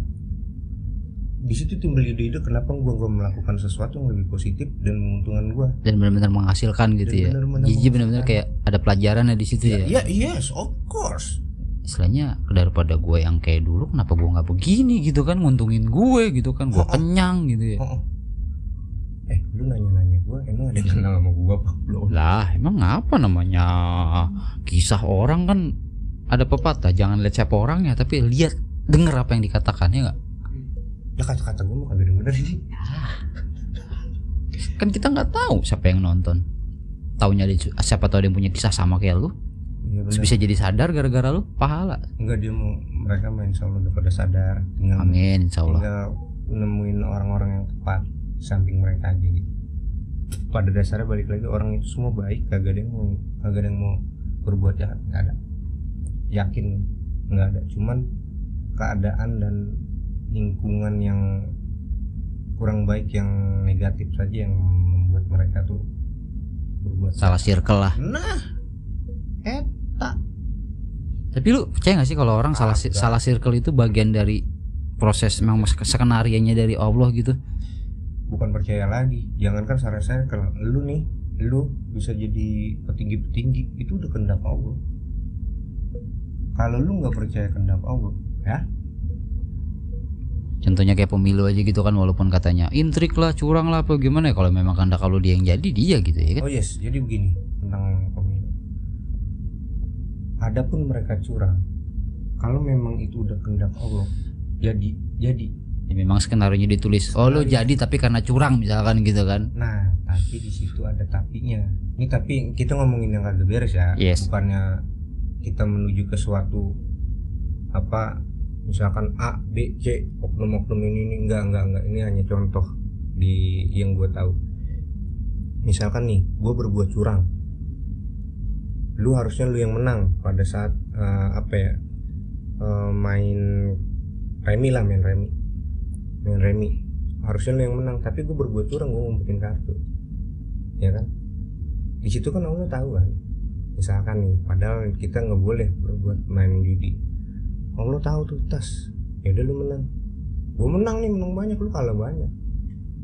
di situ timbul ide-ide kenapa gue melakukan sesuatu yang lebih positif dan menguntungkan gue dan benar-benar menghasilkan gitu ya. Jadi benar-benar kayak ada pelajarannya di situ ya. Yes, of course. Istilahnya daripada gue yang kayak dulu, kenapa gue nggak begini gitu kan, nguntungin gue gitu kan, gue kenyang gitu ya. Lu nanya-nanya gue, emang ada yang kenal sama gue apa belum? Lah emang apa namanya, kisah orang kan ada pepatah, jangan lihat siapa orangnya tapi lihat, denger apa yang dikatakan, ya nggak? Lah kata-kata gue mau kagak denger sih. Kan kita nggak tahu siapa yang nonton. Taunya siapa tahu dia punya kisah sama kayak lu. Ya, terus bisa jadi sadar gara-gara lu pahala. Enggak, mereka main, insya Allah udah pada sadar. Amin, insya Allah. Tinggal nemuin orang-orang yang tepat samping mereka aja gitu. Pada dasarnya balik lagi, orang itu semua baik, kagak ada yang mau berbuat jahat, nggak ada. Yakin nggak ada. Cuman keadaan dan lingkungan yang kurang baik, yang negatif saja yang membuat mereka tuh berbuat salah circle lah. Nah, eta. Tapi lu percaya gak sih kalau orang salah circle itu bagian dari proses, memang skenarionya dari Allah gitu? Bukan percaya lagi, jangankan salah circle, lu bisa jadi petinggi-petinggi, itu udah kehendak Allah. Kalau lu nggak percaya kehendak Allah, ya. Contohnya kayak pemilu aja gitu kan, walaupun katanya intrik lah, curang lah, apa gimana ya, kalau memang kehendak kalau dia yang jadi, dia gitu ya kan. Oh yes, jadi begini tentang pemilu. Adapun mereka curang, kalau memang itu udah kehendak Allah, jadi. Ya memang skenario ditulis. Oh lo jadi tapi karena curang misalkan gitu kan. Nah, tapi di situ ada tapinya. Ini tapi kita ngomongin yang kagak beres ya. Yes. Bukannya kita menuju ke suatu apa, misalkan A, B, C, oknum-oknum ini enggak. Ini hanya contoh di yang gue tahu. Misalkan nih, gue berbuat curang. Lu harusnya lu yang menang pada saat main remi. Harusnya lu yang menang, tapi gue berbuat curang, gue ngumpetin kartu. Ya kan? Di situ kan Allah tahu kan. Misalkan nih, padahal kita nggak boleh berbuat main judi. Allah tahu tuh tas. Ya udah lu menang. Gue menang nih, menang banyak, lu kalah banyak.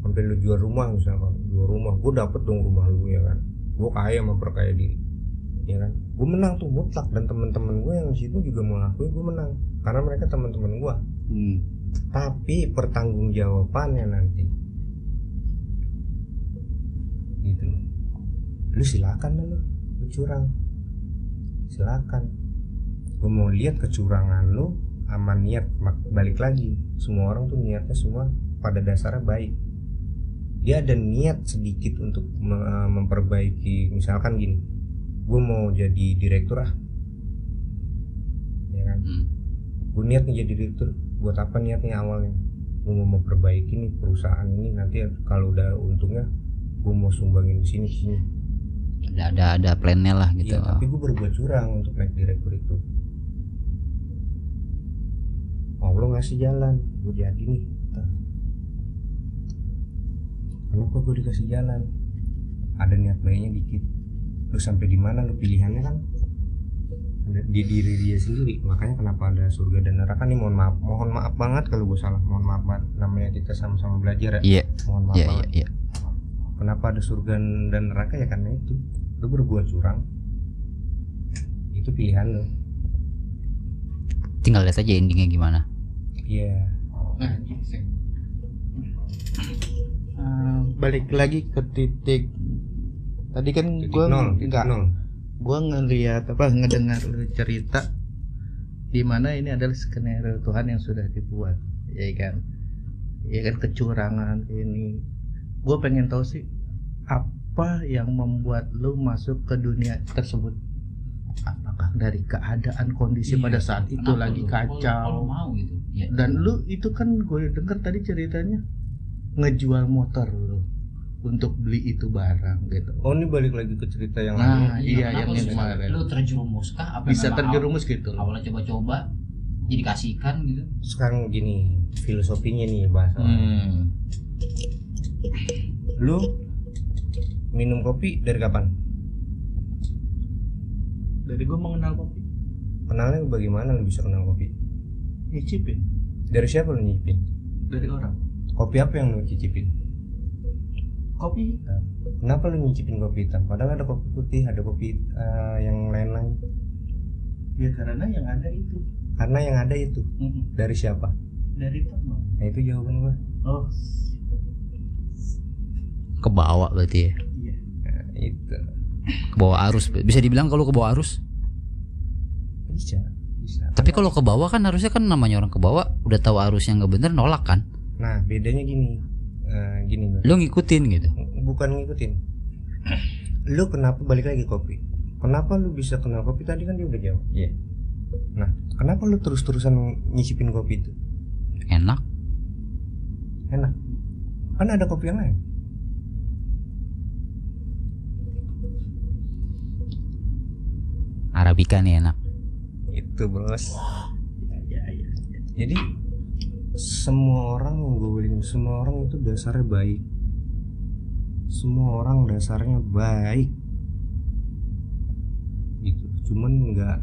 Sampai lu jual rumah misalkan, gue dapet dong rumah lu ya kan. Gue kaya, memperkaya diri. Ya kan? Gue menang tuh mutlak, dan teman-teman gue yang di situ juga mengakui gue menang karena mereka teman-teman gue. Tapi pertanggungjawabannya nanti gitu. Lu silakan lu curang, silakan. Gue mau lihat kecurangan lu sama niat. Balik lagi, semua orang tuh niatnya semua pada dasarnya baik. Dia ada niat sedikit untuk memperbaiki. Misalkan gini, gue mau jadi direktur ya kan. Gue niat nih jadi direktur. Buat apa niatnya awalnya? Gue mau memperbaiki nih perusahaan ini, nanti kalau udah untungnya gue mau sumbangin di sini. Ada plannya lah gitu. Iya, tapi gue berbuat curang untuk naik direktur itu. Allah ngasih jalan, gue jadi nih. Kenapa gue dikasih jalan? Ada niat baiknya dikit. Lu sampai di mana lu pilihannya kan di diri dia sendiri. Makanya kenapa ada surga dan neraka nih. Mohon maaf banget kalau gue salah, mohon maaf banget, namanya kita sama-sama belajar ya. Mohon maaf banget. Kenapa ada surga dan neraka ya karena itu lu berbuat curang, itu pilihan lu, tinggal lihat aja endingnya gimana. Iya. Balik lagi ke titik tadi kan gue ngedengar lu cerita di mana ini adalah skenario Tuhan yang sudah dibuat, ya kan. ya kan, kecurangan ini. Gue pengen tahu sih apa yang membuat lu masuk ke dunia tersebut. Apakah dari keadaan kondisi pada saat itu lagi kacau? Kalau mau gitu. Ya. Dan lu itu kan gue denger tadi ceritanya ngejual motor lu untuk beli itu barang gitu. Oh, ini balik lagi ke cerita yang Nah, lain. iya yang kemarin. Lu terjerumus kah? Apa Bisa memang terjerumus gitu loh. awalnya coba-coba jadi kasihkan gitu. Sekarang gini, filosofinya nih bahasa. Lu minum kopi dari kapan? Dari gue mengenal kopi. Kenalnya bagaimana lu bisa kenal kopi? Nyicipin Dari siapa lu nyicipin? dari orang. Kopi apa yang lu cicipin? Kopi hitam. Kenapa lu nyicipin kopi hitam? Padahal ada kopi putih, ada kopi yang lain-lain. Ya karena yang ada itu. Karena yang ada itu. Dari siapa? Dari teman. Nah, itu jawaban gua. Oh Kebawa berarti ya. iya. Nah, itu. Kebawa arus. Bisa dibilang kalau kebawa arus. Bisa. Tapi kalau ke bawah kan harusnya kan namanya orang ke bawah udah tahu arus yang nggak bener nolak kan. Nah, bedanya gini. Gini gua. Lu ngikutin gitu. Bukan ngikutin. Lu kenapa balik lagi kopi? Kenapa lu bisa kenal kopi? Tadi kan dia udah jawab. Iya. Nah, kenapa lu terus-terusan nyicipin kopi itu? Enak. Enak. Kan ada kopi yang lain. Arabica nih enak. Itu bos. Ya. Jadi semua orang yang gue beliin, semua orang itu dasarnya baik. Semua orang dasarnya baik. Gitu. Cuman nggak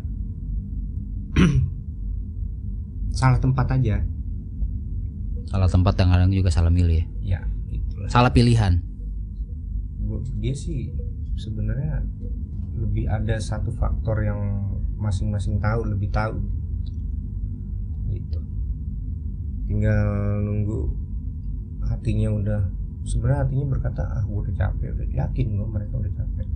salah tempat aja. Salah tempat yang kadang juga salah milih ya. Ya, itulah. Salah pilihan. Dia sih sebenarnya lebih ada satu faktor yang masing-masing lebih tahu gitu. Tinggal nunggu hatinya udah, sebenarnya hatinya berkata gue udah capek, udah yakin gue mereka udah capek.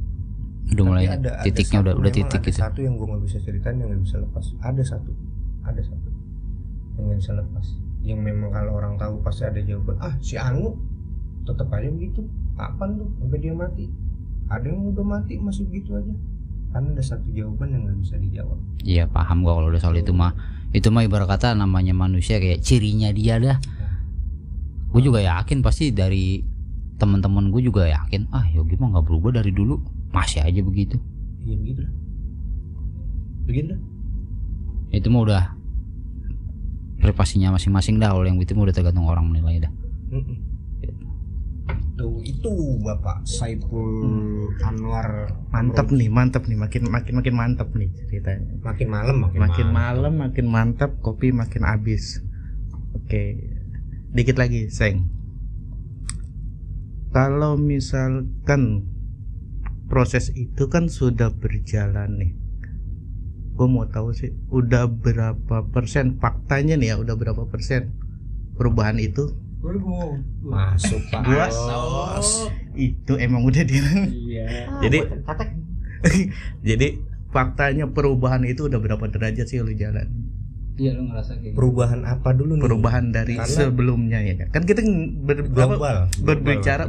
Udah mulai Ada titiknya satu, udah titik ada gitu. satu yang gue nggak bisa ceritain, yang nggak bisa lepas. Ada satu yang nggak bisa lepas, yang memang kalau orang tahu pasti ada jawaban. Si Anu tetap aja begitu, kapan tuh sampai dia mati? Ada yang udah mati masih begitu aja, karena ada satu jawaban yang nggak bisa dijawab. Iya paham gua kalau udah soal itu mah ibarat kata namanya manusia kayak cirinya dia dah. Gue juga yakin pasti dari teman-teman gue juga yakin Yogi mah nggak berubah dari dulu, masih aja begitu. Iya begitu lah. Itu mah udah privasinya masing-masing dah. Kalau yang itu mah udah tergantung orang menilai dah. Itu Bapak Saiful Anwar. Mantap nih, makin mantap nih ceritanya. Makin malam Makin mantap, kopi makin habis. Oke. Dikit lagi, Seng. Kalau misalkan proses itu kan sudah berjalan nih, gue mau tahu sih udah berapa persen faktanya nih ya, udah berapa persen perubahan itu? Masuk Pak Bos. Itu emang udah dia. Iya. Jadi faktanya perubahan itu udah berapa derajat sih lu jalan? Iya lu ngerasa kayak Perubahan apa dulu nih? Perubahan dari sebelumnya ya kan kita global.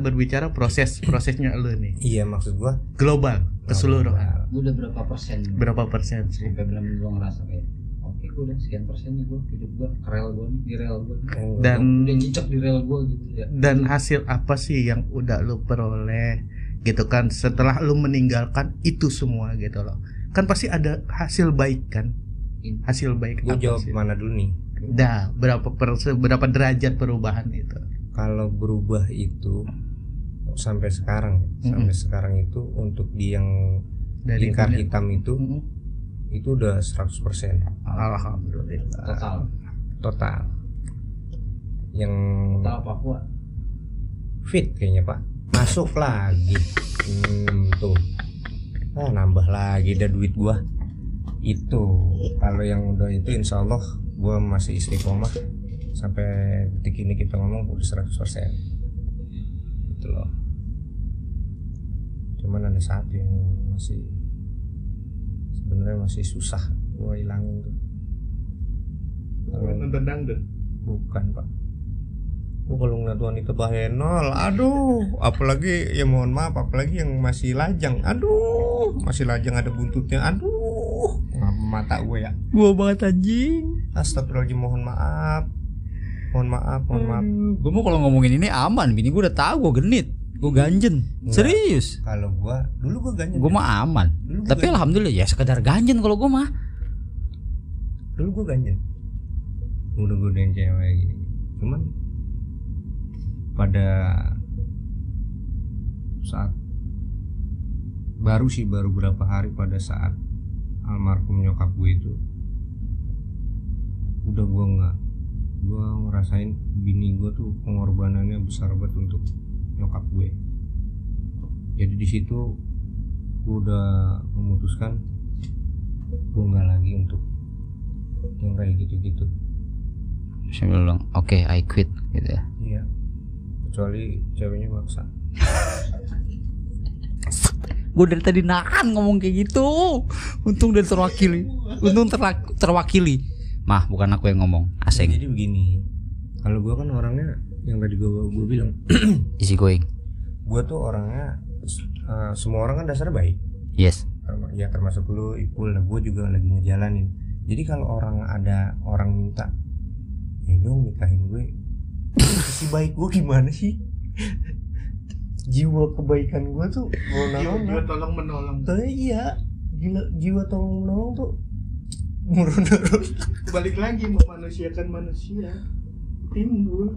berbicara prosesnya lu nih. Iya, maksud gua Global, keseluruhan. Gue udah berapa persen? Berapa persen sih? Sampai belum gue ngerasa kayak oke, gue udah sekian persen nih gue hidup gue rel gue nih, di rel gue dan udah nyicak di rel gue gitu ya. Dan hasil apa sih yang udah lu peroleh gitu kan setelah lu meninggalkan itu semua gitu loh, kan pasti ada hasil baik kan, hasil baik. Gue jawab sih? mana dulu nih? Berapa derajat perubahan itu? Kalau berubah itu sampai sekarang itu untuk di yang dari lingkar dunia hitam itu udah 100%. Alhamdulillah. Total. Yang Total Papua fit kayaknya Pak. Masuk lagi. Tuh. Nambah lagi dah duit gua. Itu kalau yang udah itu insya Allah gua masih istiqomah sampai detik ini kita ngomong udah 100%. Gitu loh. Cuman ada satu yang masih sebenarnya masih susah gua hilangin tuh. Nonton dangdut? Bukan Pak. Kalau ngeliat wanita bahenol, aduh, apalagi ya mohon maaf, apalagi yang masih lajang, aduh, masih lajang ada buntutnya, aduh, mata gue ya, Gua banget anjing. astagfirullahaladzim, mohon maaf. Gue mau kalau ngomongin ini aman, bini gue udah tahu gue genit, gue ganjen. Enggak. Serius. Kalau gue dulu gue ganjen, Gue mah aman. Dulu gua Tapi ganjen. alhamdulillah ya sekedar ganjen kalau gue mah. dulu gue ganjen, udah godain cewek gini, cuman pada saat baru berapa hari pada saat almarhum nyokap gue itu, udah gue ngerasain bini gue tuh pengorbanannya besar banget untuk nyokap gue. Jadi di situ gue udah memutuskan gue nggak lagi untuk yang kayak gitu-gitu. Saya bilang, oke, I quit gitu ya. Iya, kecuali ceweknya maksa. Gue dari tadi nahan ngomong kayak gitu. Untung dari terwakili. Terwakili. Mah, bukan aku yang ngomong, Aseng. Jadi begini, kalau gue kan orangnya yang tadi gue bilang, Easy going. gue tuh orangnya semua orang kan dasarnya baik. Yes. Ya termasuk lu, Ipul, gue juga lagi ngejalanin. Jadi kalau ada orang minta, dong nikahin gue, sisi baik gue gimana sih? Jiwa kebaikan gue tuh Jiwa tolong menolong. iya, gila, jiwa tolong menolong tuh murun-murun. Balik lagi memanusiakan manusia. Timbul.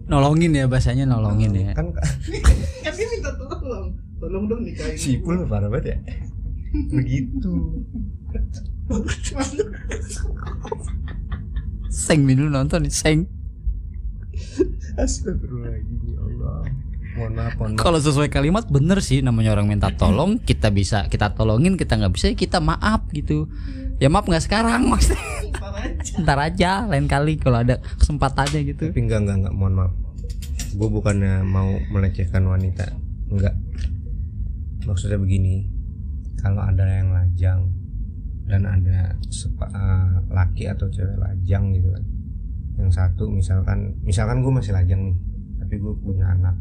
Nolongin ya bahasanya, nolongin ya. Kan Kan dia minta tolong. Tolong dong nikahin. si Ipul parah banget ya. Begitu. Seng nih dulu nonton nih, Seng. Astagfirullahaladzim, ya Allah. Mohon maaf. Kalau sesuai kalimat bener sih, namanya orang minta tolong, kita tolongin, kita nggak bisa, kita maaf gitu. Ya maaf nggak sekarang maksudnya. Ntar aja, lain kali kalau ada kesempatannya gitu. Tapi enggak, mohon maaf. Gue bukannya mau melecehkan wanita, enggak. Maksudnya begini, kalau ada yang lajang dan ada laki atau cewek lajang gitu kan. Yang satu misalkan gue masih lajang nih, tapi gue punya anak.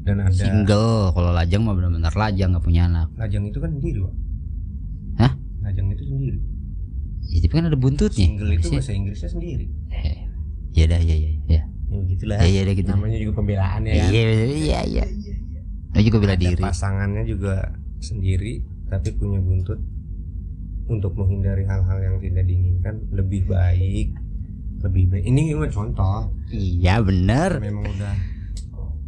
Dan ada Single, kalau lajang mah benar-benar lajang, nggak punya anak. lajang itu kan sendiri, Pak. Hah? Lajang itu sendiri. Ya, tapi kan ada buntutnya. Single itu bahasa Inggrisnya sendiri. Ya dah, ya. Ya gitulah. Ya gitu. Namanya juga pembelaan ya. Iya. Dia juga bela Ada diri. pasangannya juga sendiri, tapi punya buntut. Untuk menghindari hal-hal yang tidak diinginkan, lebih baik. Ini cuma contoh. Iya bener. Memang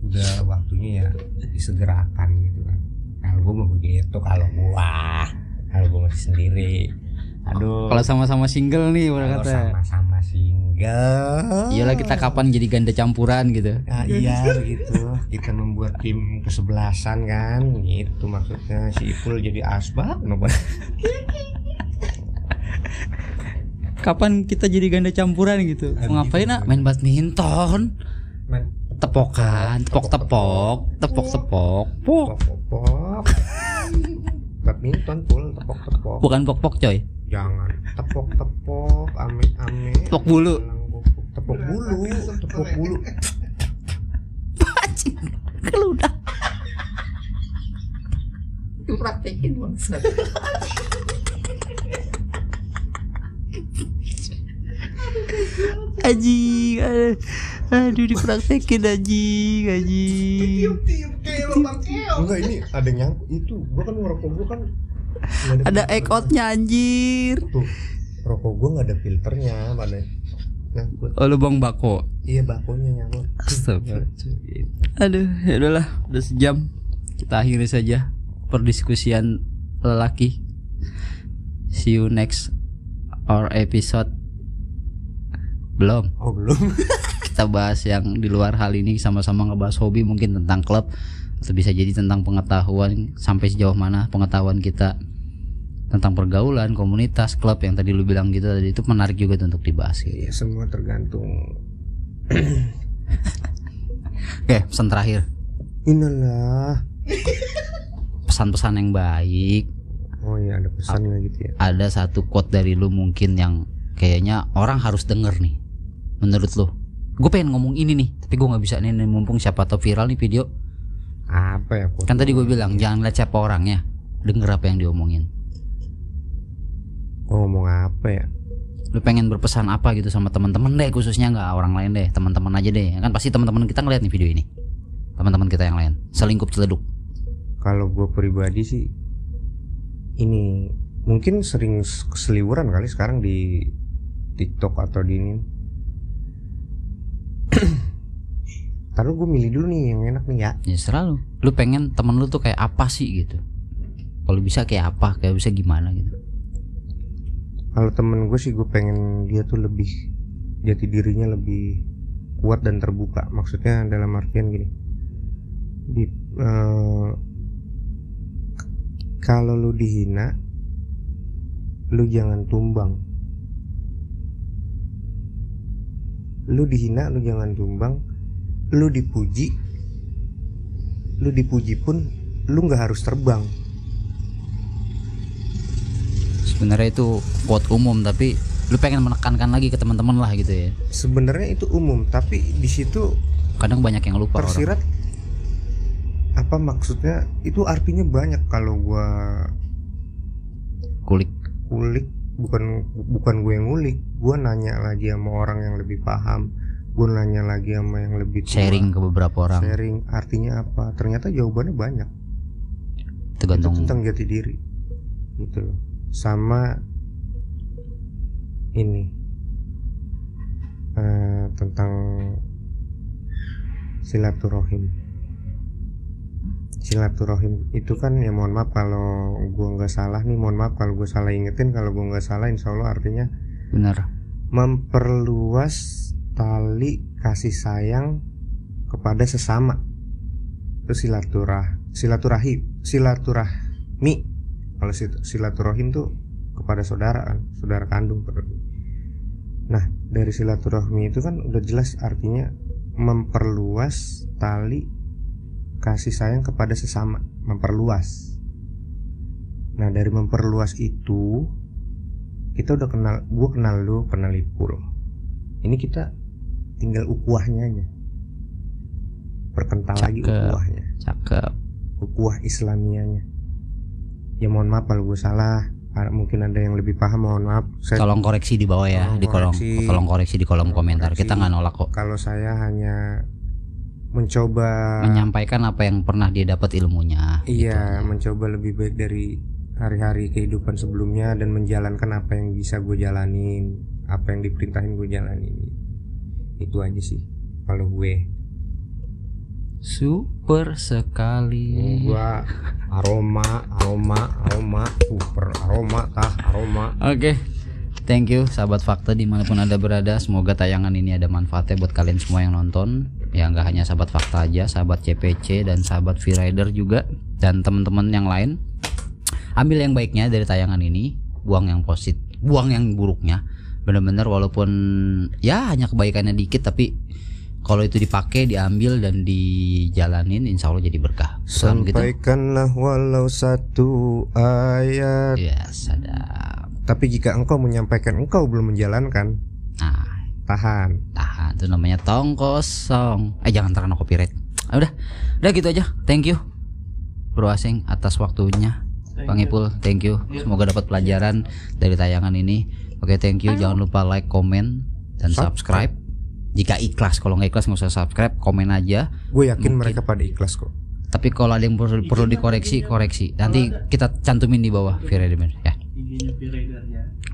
udah waktunya ya disegerakan gitu kan. Kalau gue mau begitu, kalau gue masih sendiri. Aduh. Kalau sama-sama single nih, Kalau kata. sama-sama single. Iyalah, kita kapan jadi ganda campuran gitu. Nah, iya begitu. Kita membuat tim kesebelasan kan, gitu maksudnya. Si Ipul jadi asbak, Kapan kita jadi ganda campuran gitu? Mau ngapain nak? Main badminton. Tepokan, tepok. Badminton, Pul, tepok. Bukan pok-pok coy. Jangan tepok, ame. Tepok bulu. Tepok bulu. Kalau udah praktekin bangsat. Aduh dipraktekin anjing. Tiup kayak lubang keong. Enggak, ini ada nyangkut itu. Gua kan ngerokok gua kan Ada ekotnya anjir. tuh. Rokok gua enggak ada filternya, mana nyangkut. Oh, lubang bako. Iya, bakonya nyangkut. Astaga. Aduh, ya udahlah, udah sejam. Kita akhiri saja perdiskusian lelaki. See you next our episode. Belum. Oh, belum. Kita bahas yang di luar hal ini, sama-sama ngebahas hobi, mungkin tentang klub, atau bisa jadi tentang pengetahuan, sampai sejauh mana pengetahuan kita tentang pergaulan, komunitas, klub yang tadi lu bilang gitu tadi, itu menarik juga tuh untuk dibahas gitu. Iya, semua tergantung. Oke, pesan terakhir. Inilah. Pesan-pesan yang baik. Oh iya, ada pesannya gitu ya. Ada satu quote dari lu mungkin yang kayaknya orang harus denger nih. Menurut lu gue pengen ngomong ini nih, tapi gue nggak bisa nih, mumpung siapa tahu viral nih video. Apa ya? Kan tadi gue bilang jangan lihat siapa orangnya, denger apa yang diomongin. Oh, ngomong apa ya? Lu pengen berpesan apa gitu sama teman-teman deh, khususnya nggak orang lain deh, teman-teman aja deh. Kan pasti teman-teman kita ngeliat nih video ini, teman-teman kita yang lain selingkup celeduk. Kalau gue pribadi sih, ini mungkin sering keseliweran kali sekarang di TikTok atau di ini. Taruh gue milih dulu nih yang enak nih ya. Ya selalu. Lu pengen temen lu tuh kayak apa sih gitu? Kalau bisa kayak apa? Kayak bisa gimana gitu? Kalau temen gue sih gue pengen dia tuh lebih jati dirinya lebih kuat dan terbuka. Maksudnya dalam artian gini. Kalau lu dihina, lu jangan tumbang. Lu dihina, lu jangan tumbang. Lu dipuji pun lu nggak harus terbang. Sebenarnya itu quote umum, tapi lu pengen menekankan lagi ke teman-teman lah gitu ya. Sebenarnya itu umum, tapi di situ kadang banyak yang lupa tersirat orang. Apa maksudnya? Itu artinya banyak. Kalau gua kulik bukan gue yang ngulik, gue nanya lagi sama orang yang lebih paham, gue nanya lagi sama yang lebih tua, sharing ke beberapa orang. Sharing artinya apa? Ternyata jawabannya banyak. Tergantung itu tentang jati diri, gitu loh. Sama ini tentang silaturahim itu kan ya, mohon maaf kalau gue nggak salah nih, mohon maaf kalau gue salah ingetin. Kalau gue nggak salah, insya Allah artinya benar, memperluas tali kasih sayang kepada sesama. Itu silaturahmi. Kalau silaturahim tuh kepada saudara kan, saudara kandung. Nah, dari silaturahmi itu kan udah jelas artinya memperluas tali kasih sayang kepada sesama, memperluas. Nah, dari memperluas itu kita udah kenal, gue kenal lu, kenal Ipul. Ini kita tinggal ukuahnya aja, perkental lagi ukuahnya. Cakep. Ukuah Islamianya. Ya mohon maaf kalau gue salah, mungkin ada yang lebih paham, mohon maaf. Tolong koreksi di bawah ya, tolong koreksi di kolom komentar. Kita nggak nolak kok. Kalau saya hanya mencoba menyampaikan apa yang pernah dia dapat ilmunya. Iya, gitu. Mencoba lebih baik dari hari-hari kehidupan sebelumnya dan menjalankan apa yang bisa gue jalanin, apa yang diperintahin gue jalanin. Itu aja sih kalau gue. Super sekali. Gua aroma super aroma. Oke. Thank you sahabat Fakta dimanapun Anda berada. Semoga tayangan ini ada manfaatnya buat kalian semua yang nonton. Ya nggak hanya sahabat Fakta aja, sahabat CPC dan sahabat V-Rider juga, dan teman-teman yang lain. Ambil yang baiknya dari tayangan ini, buang yang positif, buang yang buruknya. Benar-benar walaupun ya hanya kebaikannya dikit, tapi kalau itu dipakai, diambil dan dijalanin, insya Allah jadi berkah. Sampaikanlah gitu. Walau satu ayat. Ya sadar. Tapi jika engkau menyampaikan, engkau belum menjalankan, nah, tahan. Itu namanya tong kosong. Jangan terkena copyright. Udah gitu aja. Thank you Bro Aseng atas waktunya. Bang Ipul, thank you. Semoga dapat pelajaran dari tayangan ini. Oke, thank you. Jangan lupa like, komen, dan subscribe. Jika ikhlas, kalau nggak ikhlas nggak usah subscribe, komen aja. Gue yakin mereka pada ikhlas kok. Tapi kalau ada yang perlu dikoreksi, koreksi. Nanti kita cantumin di bawah V-Rider ya.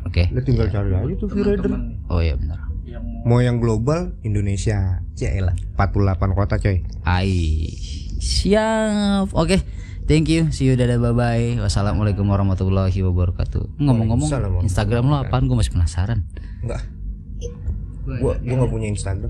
Oke. Lu tinggal cari aja tuh V-Rider. Oh iya benar. Mau yang global Indonesia, Ciela 48 kota coy. Siap. Oke. Thank you. See you, dadah, bye bye. Wassalamualaikum warahmatullahi wabarakatuh. Ngomong-ngomong, Instagram lo apaan? Gue masih penasaran. Enggak. Gua enggak punya Instagram.